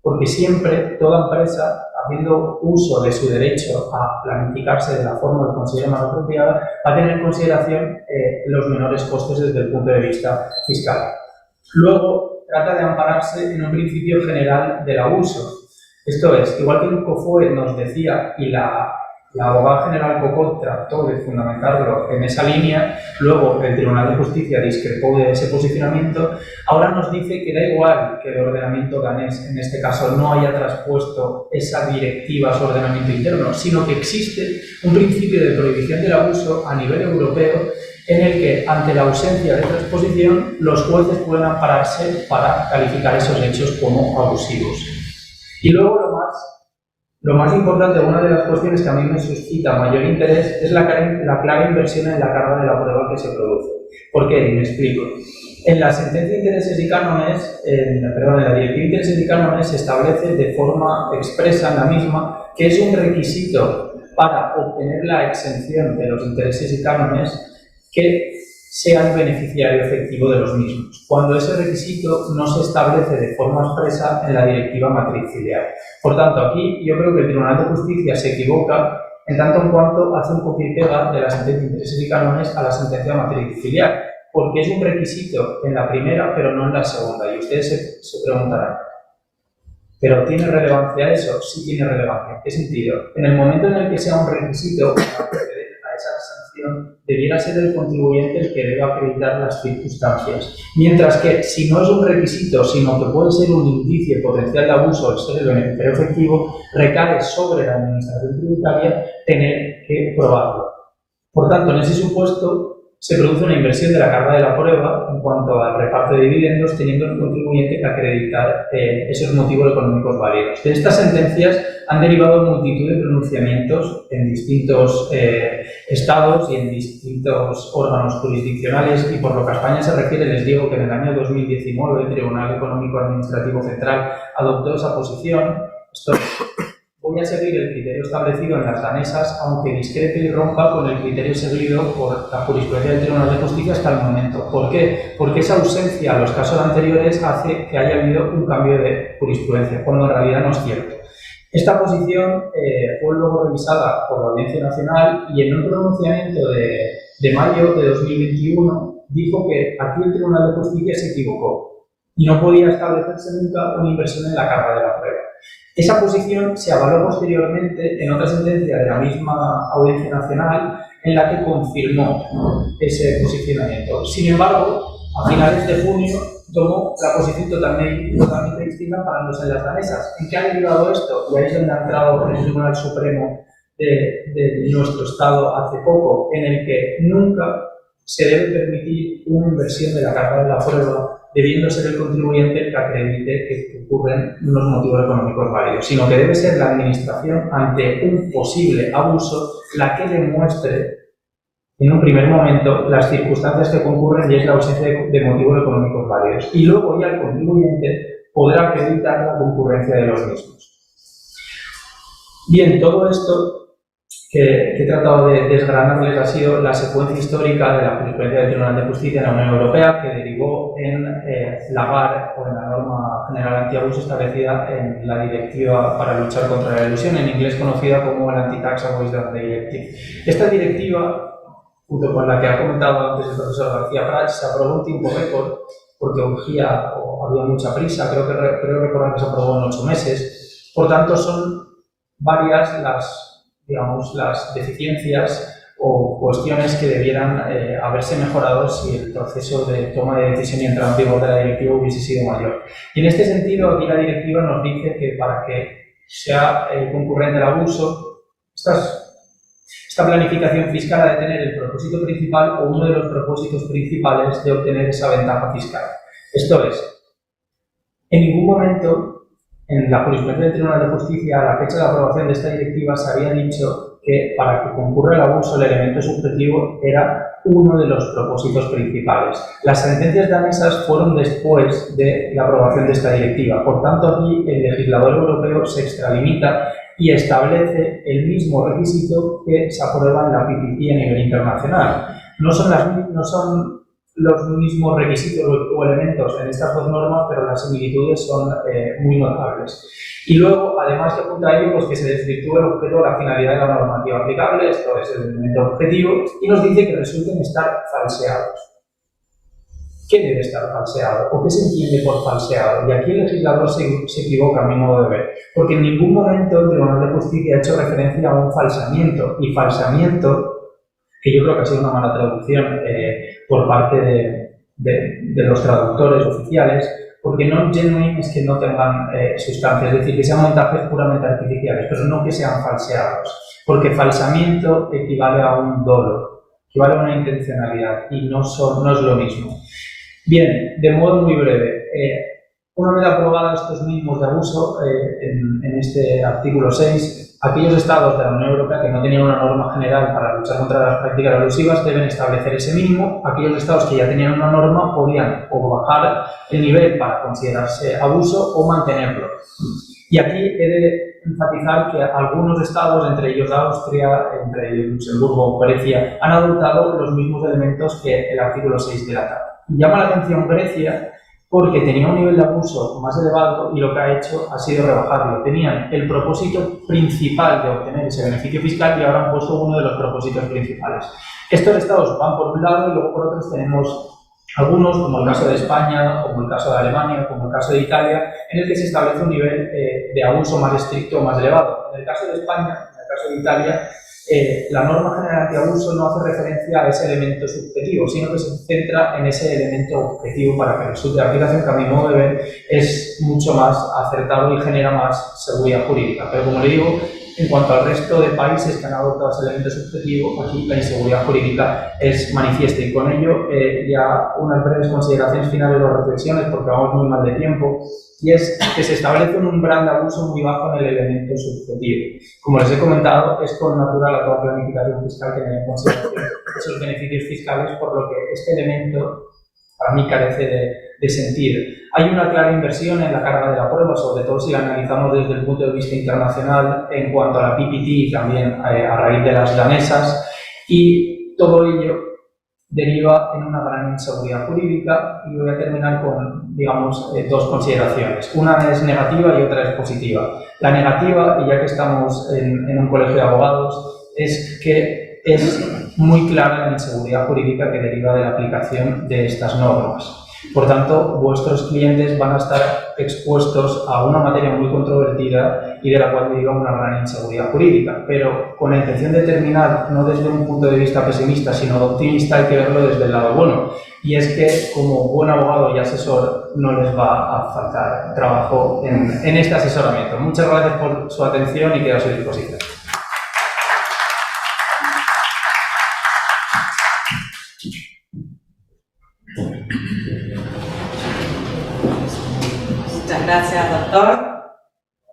porque siempre toda empresa, haciendo uso de su derecho a planificarse de la forma que considere más apropiada, va a tener en consideración los menores costes desde el punto de vista fiscal. Luego, trata de ampararse en un principio general del abuso. Esto es, igual que el COFOE nos decía, y la abogada general Cocot trató de fundamentarlo en esa línea, luego el Tribunal de Justicia discrepó de ese posicionamiento, ahora nos dice que da igual que el ordenamiento danés, en este caso, no haya traspuesto esa directiva a su ordenamiento interno, sino que existe un principio de prohibición del abuso a nivel europeo en el que, ante la ausencia de transposición, los jueces pueden ampararse para calificar esos hechos como abusivos. Y luego lo más importante, una de las cuestiones que a mí me suscita mayor interés es la clara inversión en la carga de la prueba que se produce. ¿Por qué? Me explico. En la sentencia de intereses y cánones, en la directiva de intereses y cánones se establece de forma expresa en la misma que es un requisito para obtener la exención de los intereses y cánones que sea el beneficiario efectivo de los mismos, cuando ese requisito no se establece de forma expresa en la directiva matriz filial. Por tanto, aquí yo creo que el Tribunal de Justicia se equivoca en tanto en cuanto hace un copia y pega de la sentencia de intereses y cánones a la sentencia matriz filial, porque es un requisito en la primera, pero no en la segunda, y ustedes se preguntarán, ¿pero tiene relevancia eso? Sí tiene relevancia. ¿En qué sentido? En el momento en el que sea un requisito para acceder a esa sanción, debiera ser el contribuyente el que deba acreditar las circunstancias. Mientras que, si no es un requisito, sino que puede ser un indicio potencial de abuso, el ser el beneficiario efectivo, recae sobre la administración tributaria tener que probarlo. Por tanto, en ese supuesto, se produce una inversión de la carga de la prueba en cuanto al reparto de dividendos, teniendo el contribuyente que acreditar esos motivos económicos válidos. De estas sentencias han derivado multitud de pronunciamientos en distintos estados y en distintos órganos jurisdiccionales, y por lo que a España se refiere, les digo que en el año 2019 el Tribunal Económico Administrativo Central adoptó esa posición. Esto voy a seguir el criterio establecido en las danesas, aunque discrepe y rompa con el criterio seguido por la jurisprudencia del Tribunal de Justicia hasta el momento. ¿Por qué? Porque esa ausencia a los casos anteriores hace que haya habido un cambio de jurisprudencia, cuando en realidad no es cierto. Esta posición fue luego revisada por la Audiencia Nacional y en un pronunciamiento de mayo de 2021 dijo que aquí el Tribunal de Justicia se equivocó y no podía establecerse nunca una inversión en la carga de la prueba. Esa posición se avaló posteriormente en otra sentencia de la misma Audiencia Nacional en la que confirmó ese posicionamiento. Sin embargo, a finales de junio tomó la posición totalmente distinta parándose en las danesas. ¿En qué ha derivado esto? Y ahí es donde ha entrado el Tribunal Supremo de nuestro Estado hace poco, en el que nunca se debe permitir una inversión de la carga de la prueba, debiendo ser el contribuyente el que acredite que ocurren unos motivos económicos válidos, sino que debe ser la Administración, ante un posible abuso, la que demuestre en un primer momento las circunstancias que concurren y es la ausencia de motivos económicos válidos. Y luego ya el contribuyente podrá acreditar la concurrencia de los mismos. Bien, todo esto que he tratado de desgranarles ha sido la secuencia histórica de la jurisprudencia del Tribunal de Justicia en la Unión Europea, que derivó en la GAR, o en la norma general antiabuso establecida en la Directiva para luchar contra la elusión, en inglés conocida como el Anti-Tax Avoidance Directive. Esta directiva, junto con la que ha comentado antes el profesor García Prats, se aprobó en tiempo récord porque urgía o había mucha prisa, creo recordar que se aprobó en 8 meses. Por tanto, son varias las deficiencias o cuestiones que debieran haberse mejorado si el proceso de toma de decisión y entrada en vigor de la directiva hubiese sido mayor. Y en este sentido, aquí la directiva nos dice que para que sea concurrente el abuso, esta planificación fiscal ha de tener el propósito principal o uno de los propósitos principales de obtener esa ventaja fiscal. Esto es, en ningún momento en la jurisprudencia del Tribunal de Justicia, a la fecha de la aprobación de esta directiva, se había dicho que para que concurra el abuso el elemento subjetivo era uno de los propósitos principales. Las sentencias danesas fueron después de la aprobación de esta directiva. Por tanto, aquí el legislador europeo se extralimita y establece el mismo requisito que se aprueba en la PPP a nivel internacional. No son los mismos requisitos o elementos en estas dos normas, pero las similitudes son muy notables. Y luego, además que apunta a ello, pues que se desvirtúa el objeto o la finalidad de la normativa aplicable, esto es el elemento objetivo, y nos dice que resulten estar falseados. ¿Qué debe estar falseado? ¿O qué se entiende por falseado? Y aquí el legislador se equivoca a mi modo de ver, porque en ningún momento el Tribunal de Justicia ha hecho referencia a un falsamiento, y falsamiento, que yo creo que ha sido una mala traducción por parte de los traductores oficiales, porque non-genuine es que no tengan sustancia, es decir, que sean montajes puramente artificiales, pero no que sean falseados, porque falsamiento equivale a un dolo, equivale a una intencionalidad y no es lo mismo. Bien, de modo muy breve, una vez aprobados estos mínimos de abuso en este artículo 6, aquellos estados de la Unión Europea que no tenían una norma general para luchar contra las prácticas alusivas deben establecer ese mínimo. Aquellos estados que ya tenían una norma podían o bajar el nivel para considerarse abuso o mantenerlo. Y aquí he de enfatizar que algunos estados, entre ellos Austria, entre ellos Luxemburgo o Grecia, han adoptado los mismos elementos que el artículo 6 de la TAP. Y llama la atención Grecia porque tenía un nivel de abuso más elevado y lo que ha hecho ha sido rebajarlo. Tenían el propósito principal de obtener ese beneficio fiscal y ahora han puesto uno de los propósitos principales. Estos estados van por un lado y luego por otros tenemos algunos, como el caso de España, como el caso de Alemania, como el caso de Italia, en el que se establece un nivel de abuso más estricto o más elevado. En el caso de España, en el caso de Italia, la norma general antiabuso no hace referencia a ese elemento subjetivo, sino que se centra en ese elemento objetivo para que resulte de aplicación, que a mi modo de ver es mucho más acertado y genera más seguridad jurídica. Pero como le digo, en cuanto al resto de países que han adoptado ese elemento subjetivo, aquí la inseguridad jurídica es manifiesta. Y con ello, ya unas breves consideraciones finales o reflexiones, porque vamos muy mal de tiempo, y es que se establece un umbral de abuso muy bajo en el elemento subjetivo. Como les he comentado, es con natural a toda planificación fiscal que tener en consideración esos beneficios fiscales, por lo que este elemento para mí carece de sentido. hay una clara inversión en la carga de la prueba, sobre todo si la analizamos desde el punto de vista internacional en cuanto a la PPT y también a raíz de las danesas, y todo ello deriva en una gran inseguridad jurídica, y voy a terminar con, digamos, dos consideraciones. Una es negativa y otra es positiva. La negativa, y ya que estamos en un colegio de abogados, es que es muy clara la inseguridad jurídica que deriva de la aplicación de estas normas. Por tanto, vuestros clientes van a estar expuestos a una materia muy controvertida y de la cual deriva una gran inseguridad jurídica. Pero con la intención de terminar, no desde un punto de vista pesimista, sino optimista, hay que verlo desde el lado bueno. Y es que, como buen abogado y asesor, no les va a faltar trabajo en este asesoramiento. Muchas gracias por su atención y quedo a su disposición. Muchas gracias, doctor.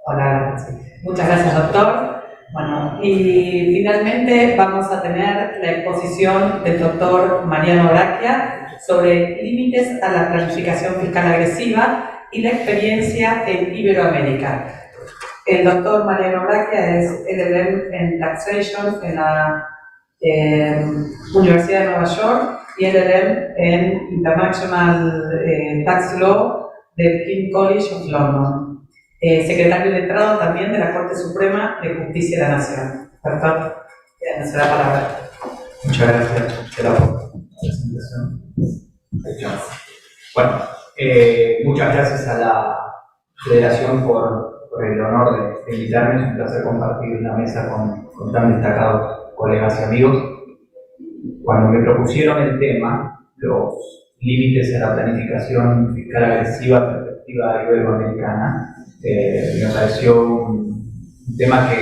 Hola. Muchas gracias, doctor. Bueno, y finalmente vamos a tener la exposición del doctor Mariano Bracchia sobre límites a la planificación fiscal agresiva y la experiencia en Iberoamérica. El doctor Mariano Bracchia es LLM en Taxation en la Universidad de Nueva York y LLM en International Tax Law del King College of London. Secretario letrado también de la Corte Suprema de Justicia de la Nación. Doctor, se da la palabra. Muchas gracias por la presentación. Bueno, muchas gracias a la Federación por el honor de invitarme. Es un placer compartir la mesa con tan destacados colegas y amigos. Cuando me propusieron el tema, los límites a la planificación fiscal agresiva en perspectiva iberoamericana, me pareció un tema que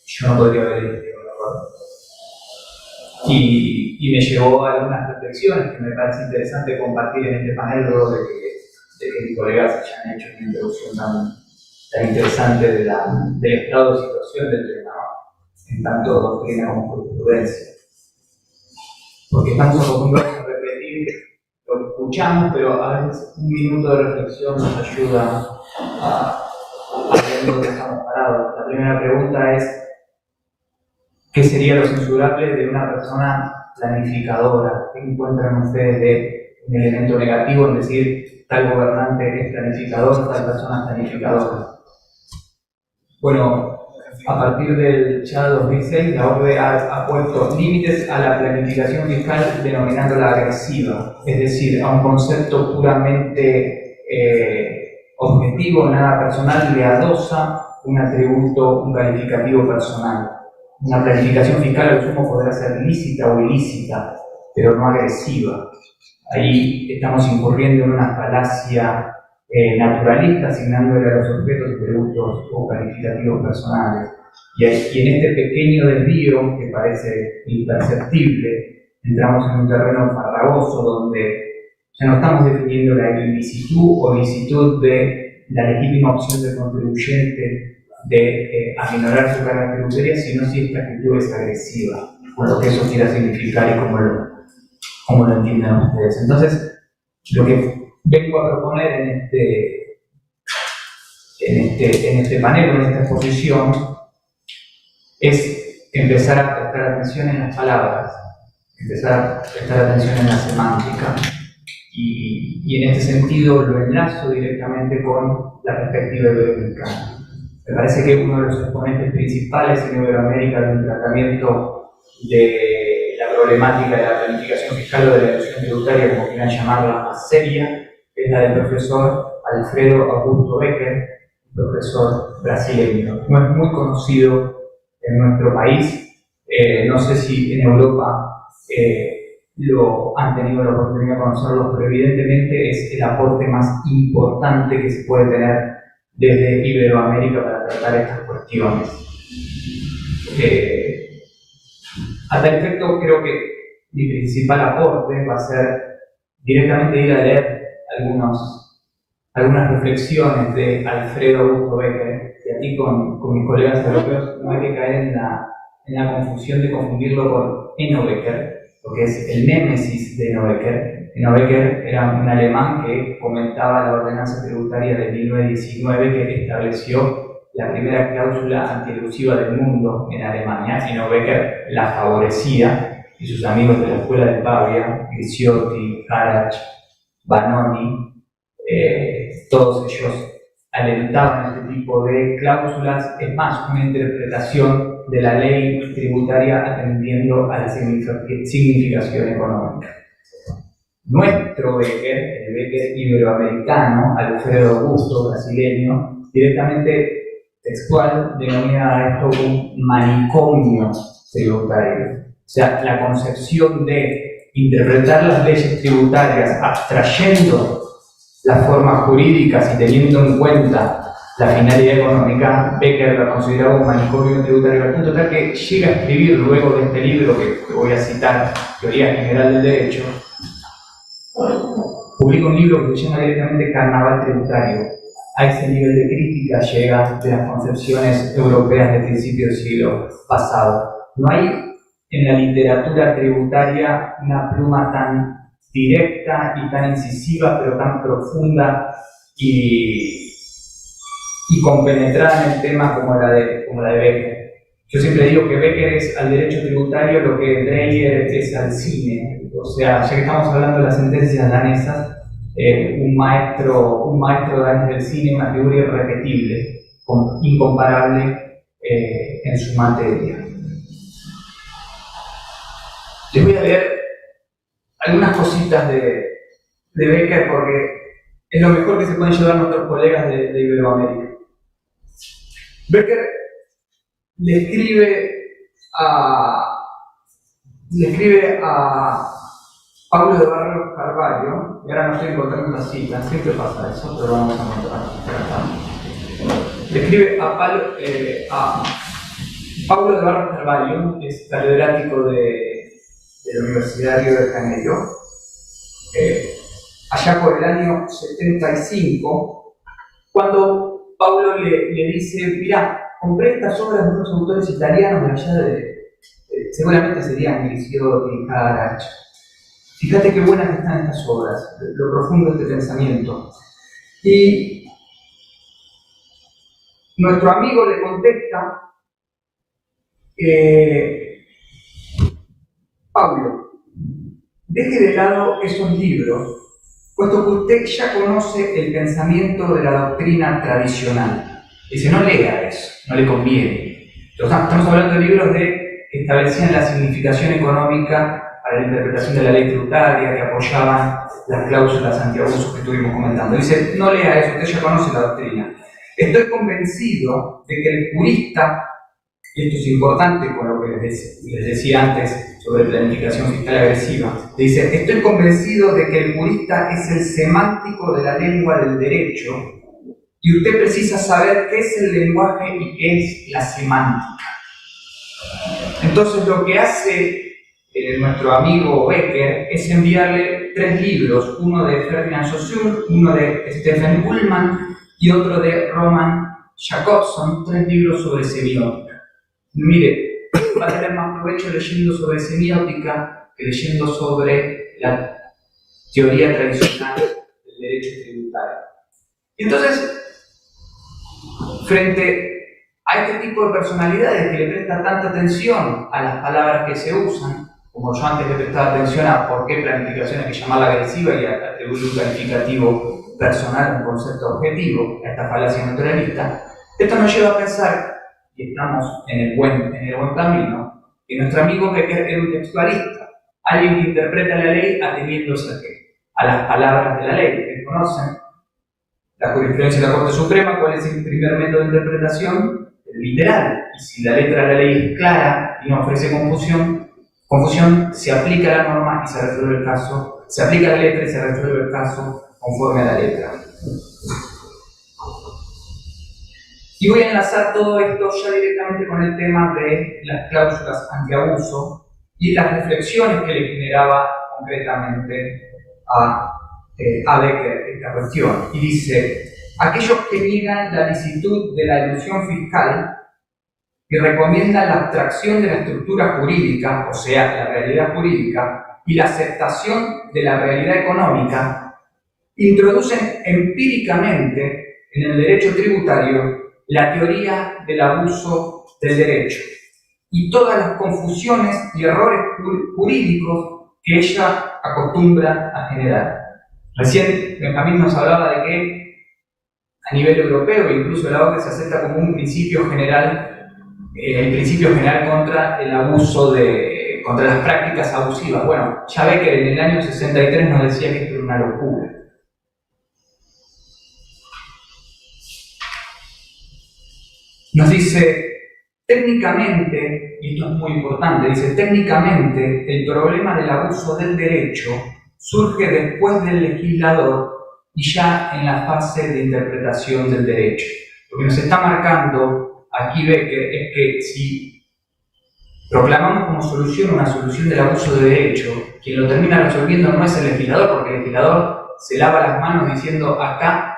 yo no podría haber elegido, y me llevó a algunas reflexiones que me parece interesante compartir en este panel, luego de que mis colegas hayan hecho una introducción tan interesante del estado de situación del tema, en tanto doctrina como jurisprudencia. Porque estamos acostumbrados a repetir lo que escuchamos, pero a veces un minuto de reflexión nos ayuda a ver dónde estamos parados. La primera pregunta es: ¿qué sería lo censurable de una persona planificadora? ¿Qué encuentran ustedes de un elemento negativo en decir tal gobernante es planificador, tal persona es planificadora? Bueno, a partir del ya 2006, la OCDE ha puesto límites a la planificación fiscal denominándola agresiva, es decir, a un concepto puramente objetivo, nada personal, le adosa un atributo, un calificativo personal. Una planificación fiscal al sumo podrá ser lícita o ilícita, pero no agresiva. Ahí estamos incurriendo en una falacia naturalista, asignándole a los objetos atributos o calificativos personales. Y en este pequeño desvío, que parece imperceptible, entramos en un terreno farragoso donde ya no estamos definiendo la ilicitud o licitud de la legítima opción del contribuyente de aminorar su carga tributaria, sino si esta actitud es agresiva, con lo que eso quiera significar y cómo lo entienden ustedes. Entonces, lo que vengo a proponer en este panel, en esta exposición, es empezar a prestar atención en las palabras, empezar a prestar atención en la semántica, y en este sentido lo enlazo directamente con la perspectiva iberoamericana. Me parece que uno de los exponentes principales en Iberoamérica del tratamiento de la problemática de la planificación fiscal o de la elusión tributaria, como quieran llamarla, más seria, es la del profesor Alfredo Augusto Becker, profesor brasileño. No es muy conocido en nuestro país, no sé si en Europa lo han tenido la oportunidad de conocerlo, pero evidentemente es el aporte más importante que se puede tener desde Iberoamérica para tratar estas cuestiones. A tal efecto, creo que mi principal aporte va a ser directamente ir a leer algunas reflexiones de Alfredo Augusto Becker, y aquí con mis colegas europeos no hay que caer en la confusión de confundirlo con Eno Becker, porque es el némesis de Eno Becker. Becker era un alemán que comentaba la ordenanza tributaria de 1919 que estableció la primera cláusula antielusiva del mundo en Alemania. Becker la favorecía y sus amigos de la escuela de Pavia, Grisciotti, Harach, Vanoni, todos ellos alentaban este tipo de cláusulas. Es más, una interpretación de la ley tributaria atendiendo a la significación económica. Nuestro Becker, el Becker iberoamericano, Alfredo Augusto, brasileño, directamente textual, denomina a esto un manicomio tributario. O sea, la concepción de interpretar las leyes tributarias abstrayendo las formas jurídicas y teniendo en cuenta la finalidad económica, Becker la consideraba un manicomio tributario, al punto tal que llega a escribir luego de este libro que voy a citar, Teoría General del Derecho, publica un libro que se llama directamente Carnaval Tributario. A ese nivel de crítica llega de las concepciones europeas de principios del siglo pasado. No hay en la literatura tributaria una pluma tan directa y tan incisiva, pero tan profunda y compenetrada en el tema como la de Becker. Yo siempre digo que Becker es al derecho tributario lo que Dreyer es al cine. O sea, ya que estamos hablando de las sentencias danesas, un maestro danés del cine, una figura irrepetible, incomparable en su materia. Les voy a leer algunas cositas de Becker porque es lo mejor que se pueden llevar nuestros colegas de Iberoamérica. Becker le escribe a Paulo de Barros Carvalho, y ahora no estoy encontrando una cita, siempre pasa eso, pero vamos a encontrar. Le escribe a Paulo de Barros Carvalho, que es catedrático de la Universidad de Río de Janeiro, allá por el año 75, cuando Paulo le dice: mirá, compré estas obras de unos autores italianos de allá seguramente serían Grisciotti y Harach. Fíjate qué buenas que están estas obras, lo profundo de este pensamiento. Y nuestro amigo le contesta: Pablo, deje de lado esos libros, puesto que usted ya conoce el pensamiento de la doctrina tradicional. Dice, no lea eso, no le conviene. Estamos hablando de libros que establecían la significación económica para la interpretación de la ley tributaria, que apoyaban las cláusulas antiabusos que estuvimos comentando. Dice, no lea eso, usted ya conoce la doctrina. Estoy convencido de que el jurista, y esto es importante con lo que les decía antes sobre planificación fiscal agresiva, dice, estoy convencido de que el jurista es el semántico de la lengua del derecho y usted precisa saber qué es el lenguaje y qué es la semántica. Entonces lo que hace nuestro amigo Becker es enviarle 3 libros, uno de Ferdinand Saussure, uno de Stephen Ullman y otro de Roman Jacobson, 3 libros sobre semiótica. Mire, va a tener más provecho leyendo sobre semiótica que leyendo sobre la teoría tradicional del derecho tributario. Y entonces, frente a este tipo de personalidades que le presta tanta atención a las palabras que se usan, como yo antes le prestaba atención a por qué planificación hay que llamarla agresiva y atribuir un calificativo personal, un concepto objetivo, a esta falacia naturalista, esto nos lleva a pensar, y estamos en el buen camino, que nuestro amigo Becker era un textualista, alguien que interpreta la ley ateniéndose a las palabras de la ley, que conocen la jurisprudencia de la Corte Suprema, cuál es el primer método de interpretación, el literal, y si la letra de la ley es clara y no ofrece confusión, se aplica la norma y se resuelve el caso, se aplica la letra y se resuelve el caso conforme a la letra. Y voy a enlazar todo esto ya directamente con el tema de las cláusulas antiabuso y las reflexiones que le generaba concretamente a Becker esta cuestión. Y dice, aquellos que niegan la licitud de la ilusión fiscal y recomienda la abstracción de la estructura jurídica, o sea, la realidad jurídica, y la aceptación de la realidad económica, introducen empíricamente en el derecho tributario la teoría del abuso del derecho y todas las confusiones y errores jurídicos que ella acostumbra a generar. Recién Benjamín nos hablaba de que a nivel europeo, incluso la OCDE se acepta como un principio general, el principio general contra el abuso contra las prácticas abusivas. Bueno, ya ve que en el año 63 nos decía que esto era una locura. Nos dice, técnicamente, y esto es muy importante, dice, técnicamente el problema del abuso del derecho surge después del legislador y ya en la fase de interpretación del derecho. Lo que nos está marcando aquí Becker es que si proclamamos como solución una solución del abuso de derecho, quien lo termina resolviendo no es el legislador, porque el legislador se lava las manos diciendo acá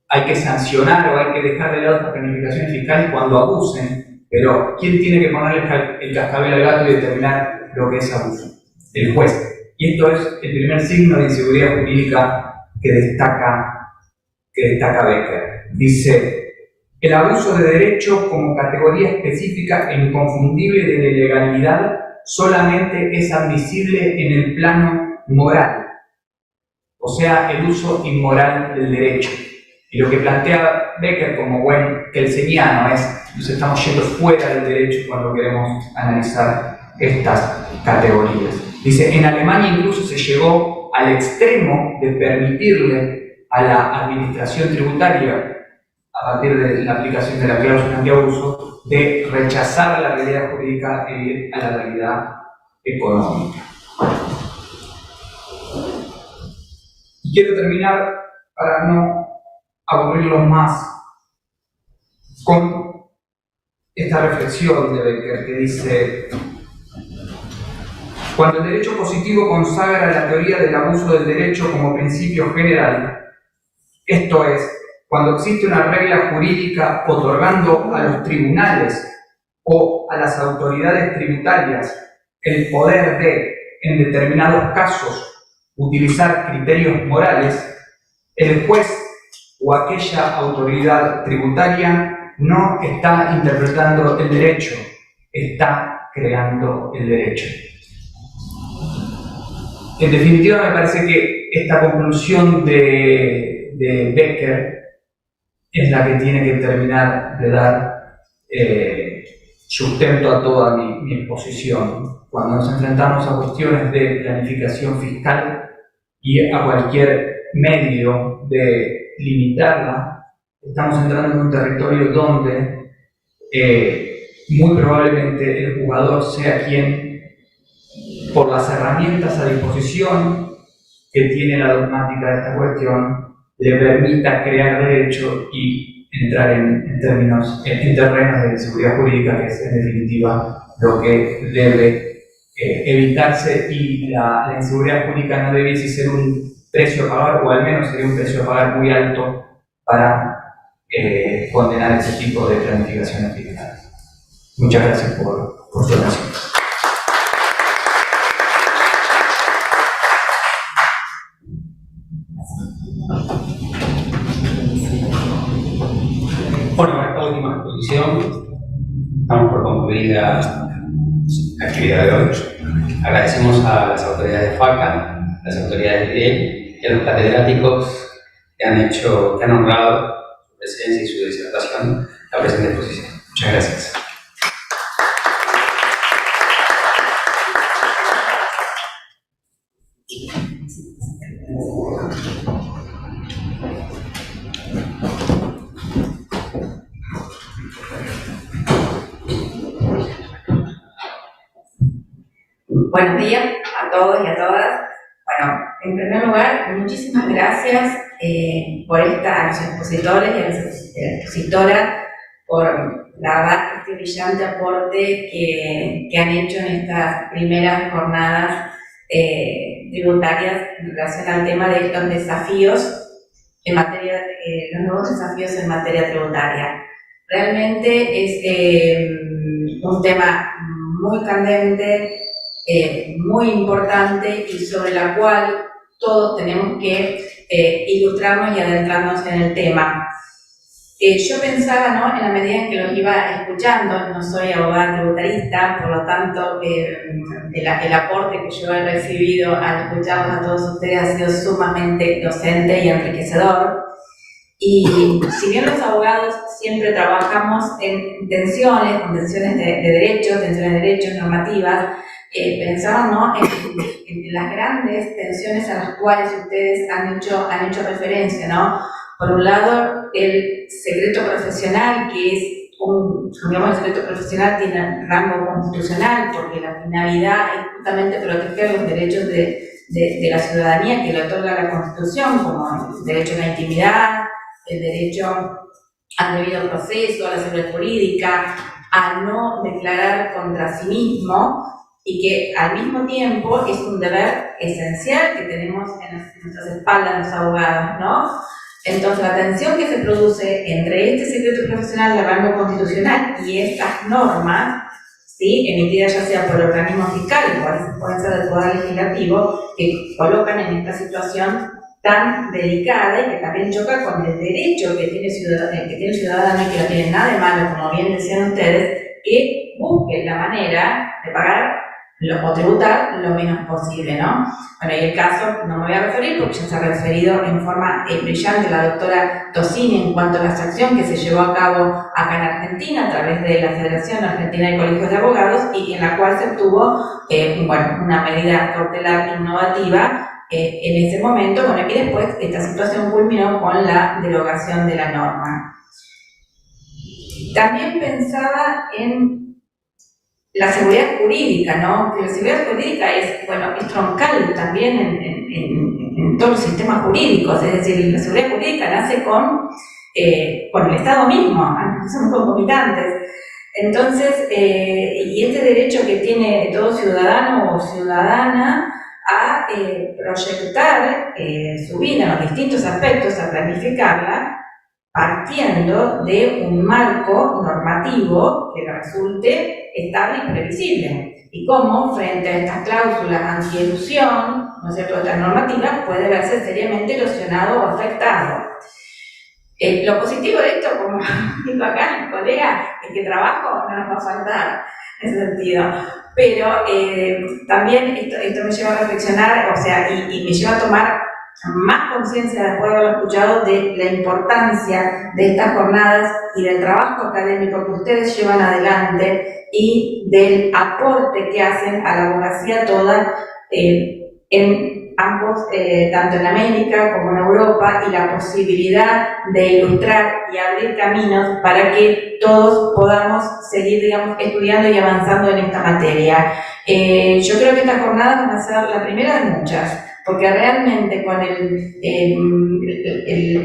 hay que sancionar o hay que dejar de lado las planificaciones fiscales cuando abusen, pero ¿quién tiene que ponerle el cascabel al gato y determinar lo que es abuso? El juez. Y esto es el primer signo de inseguridad jurídica que destaca Becker. Dice, el abuso de derecho como categoría específica e inconfundible de legalidad solamente es admisible en el plano moral, o sea, el uso inmoral del derecho. Y lo que plantea Becker como buen kelseniano es, nos estamos yendo fuera del derecho cuando queremos analizar estas categorías. Dice, en Alemania incluso se llegó al extremo de permitirle a la administración tributaria, a partir de la aplicación de la cláusula antiabuso, de rechazar la realidad jurídica e ir a la realidad económica. Y quiero terminar, para no aburrirlos más, con esta reflexión de Becker que dice: cuando el derecho positivo consagra la teoría del abuso del derecho como principio general, esto es, cuando existe una regla jurídica otorgando a los tribunales o a las autoridades tributarias el poder de, en determinados casos, utilizar criterios morales, el juez o aquella autoridad tributaria no está interpretando el derecho, está creando el derecho. En definitiva, me parece que esta conclusión de Becker es la que tiene que terminar de dar sustento a toda mi exposición. Cuando nos enfrentamos a cuestiones de planificación fiscal y a cualquier medio de limitarla, estamos entrando en un territorio donde muy probablemente el jugador sea quien, por las herramientas a disposición que tiene la dogmática de esta cuestión, le permita crear derecho y entrar en terrenos de inseguridad jurídica, que es en definitiva lo que debe evitarse, y la inseguridad jurídica no debiese ser un precio a pagar, o al menos sería un precio a pagar muy alto para condenar ese tipo de planificaciones fiscales. Muchas gracias por su atención. Bueno, con esta última exposición estamos por concluir la actividad de hoy. Agradecemos a las autoridades de FACA, las autoridades de EL y a los catedráticos que han honrado su presencia y su disertación la presente exposición. Muchas gracias. Buenos días a todos y a todas. Bueno, en primer lugar, muchísimas gracias a los expositores y a la expositora por la verdad este brillante aporte que han hecho en estas primeras jornadas tributarias en relación al tema de estos desafíos en materia, los nuevos desafíos en materia tributaria. Realmente es un tema muy candente, muy importante y sobre la cual todos tenemos que ilustrarnos y adentrarnos en el tema. Yo pensaba, ¿no?, en la medida en que los iba escuchando, no soy abogada tributarista, por lo tanto el aporte que yo he recibido al escucharlos a todos ustedes ha sido sumamente docente y enriquecedor. Y si bien los abogados siempre trabajamos en tensiones, con tensiones de derechos, normativas, pensaba, ¿no?, en las grandes tensiones a las cuales ustedes han hecho referencia, ¿no? Por un lado, el secreto profesional, que es el secreto profesional tiene rango constitucional, porque la finalidad es justamente proteger los derechos de la ciudadanía que le otorga la Constitución, como el derecho a la intimidad, el derecho al debido proceso, a la seguridad jurídica, a no declarar contra sí mismo, y que al mismo tiempo es un deber esencial que tenemos en nuestras espaldas los abogados, ¿no? Entonces, la tensión que se produce entre este secreto profesional de rango constitucional y estas normas, ¿sí?, emitidas ya sea por el organismo fiscal o pueden ser del Poder Legislativo, que colocan en esta situación tan delicada y que también choca con el derecho que tiene el ciudadano y que no tiene nada de malo, como bien decían ustedes, que busque la manera de pagar o tributar lo menos posible, ¿no? Bueno, y el caso no me voy a referir porque ya se ha referido en forma brillante la doctora Tosini en cuanto a la acción que se llevó a cabo acá en Argentina a través de la Federación Argentina de Colegios de Abogados y en la cual se obtuvo una medida cautelar innovativa en ese momento, bueno, y después esta situación culminó con la derogación de la norma. También pensaba en la seguridad jurídica, ¿no? Que la seguridad jurídica es troncal también en todos los sistemas jurídicos, es decir, la seguridad jurídica nace con el Estado mismo, somos concomitantes. Entonces, y este derecho que tiene todo ciudadano o ciudadana a proyectar su vida en los distintos aspectos, a planificarla, partiendo de un marco normativo que resulte estable y previsible. Y cómo, frente a estas cláusulas antielusión, ¿no es cierto?, esta normativa puede verse seriamente erosionado o afectado. Lo positivo de esto, como dijo acá mi colega, es que trabajo no nos va a faltar en ese sentido. Pero también esto me lleva a reflexionar, y me lleva a tomar más conciencia después de haberlo escuchado de la importancia de estas jornadas y del trabajo académico que ustedes llevan adelante y del aporte que hacen a la abogacía toda en ambos, tanto en América como en Europa, y la posibilidad de ilustrar y abrir caminos para que todos podamos seguir, estudiando y avanzando en esta materia. Yo creo que estas jornadas van a ser la primera de muchas, porque realmente con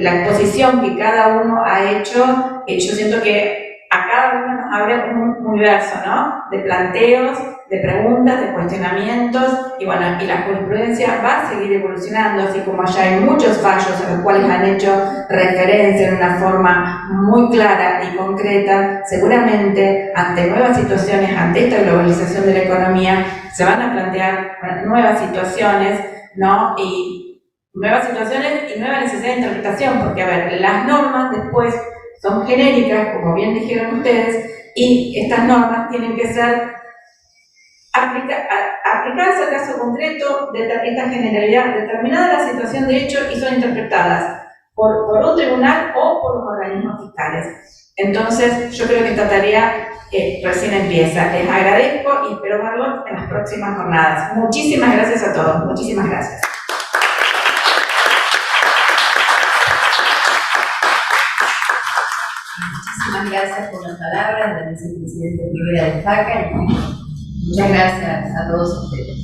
la exposición que cada uno ha hecho, yo siento que a cada uno nos abre un universo, ¿no?, de planteos, de preguntas, de cuestionamientos, y la jurisprudencia va a seguir evolucionando, así como allá hay muchos fallos a los cuales han hecho referencia en una forma muy clara y concreta. Seguramente ante nuevas situaciones, ante esta globalización de la economía, se van a plantear nuevas situaciones, ¿no? Y nuevas situaciones y nueva necesidad de interpretación, porque, las normas después son genéricas, como bien dijeron ustedes, y estas normas tienen que ser aplicadas al caso concreto de esta generalidad, determinada la situación de hecho, y son interpretadas por un tribunal o por los organismos fiscales. Entonces, yo creo que esta tarea recién empieza. Les agradezco y espero verlos en las próximas jornadas. Muchísimas gracias a todos. Muchísimas gracias. Muchísimas gracias por las palabras del vicepresidente Rivera de FACA y muchas gracias a todos ustedes.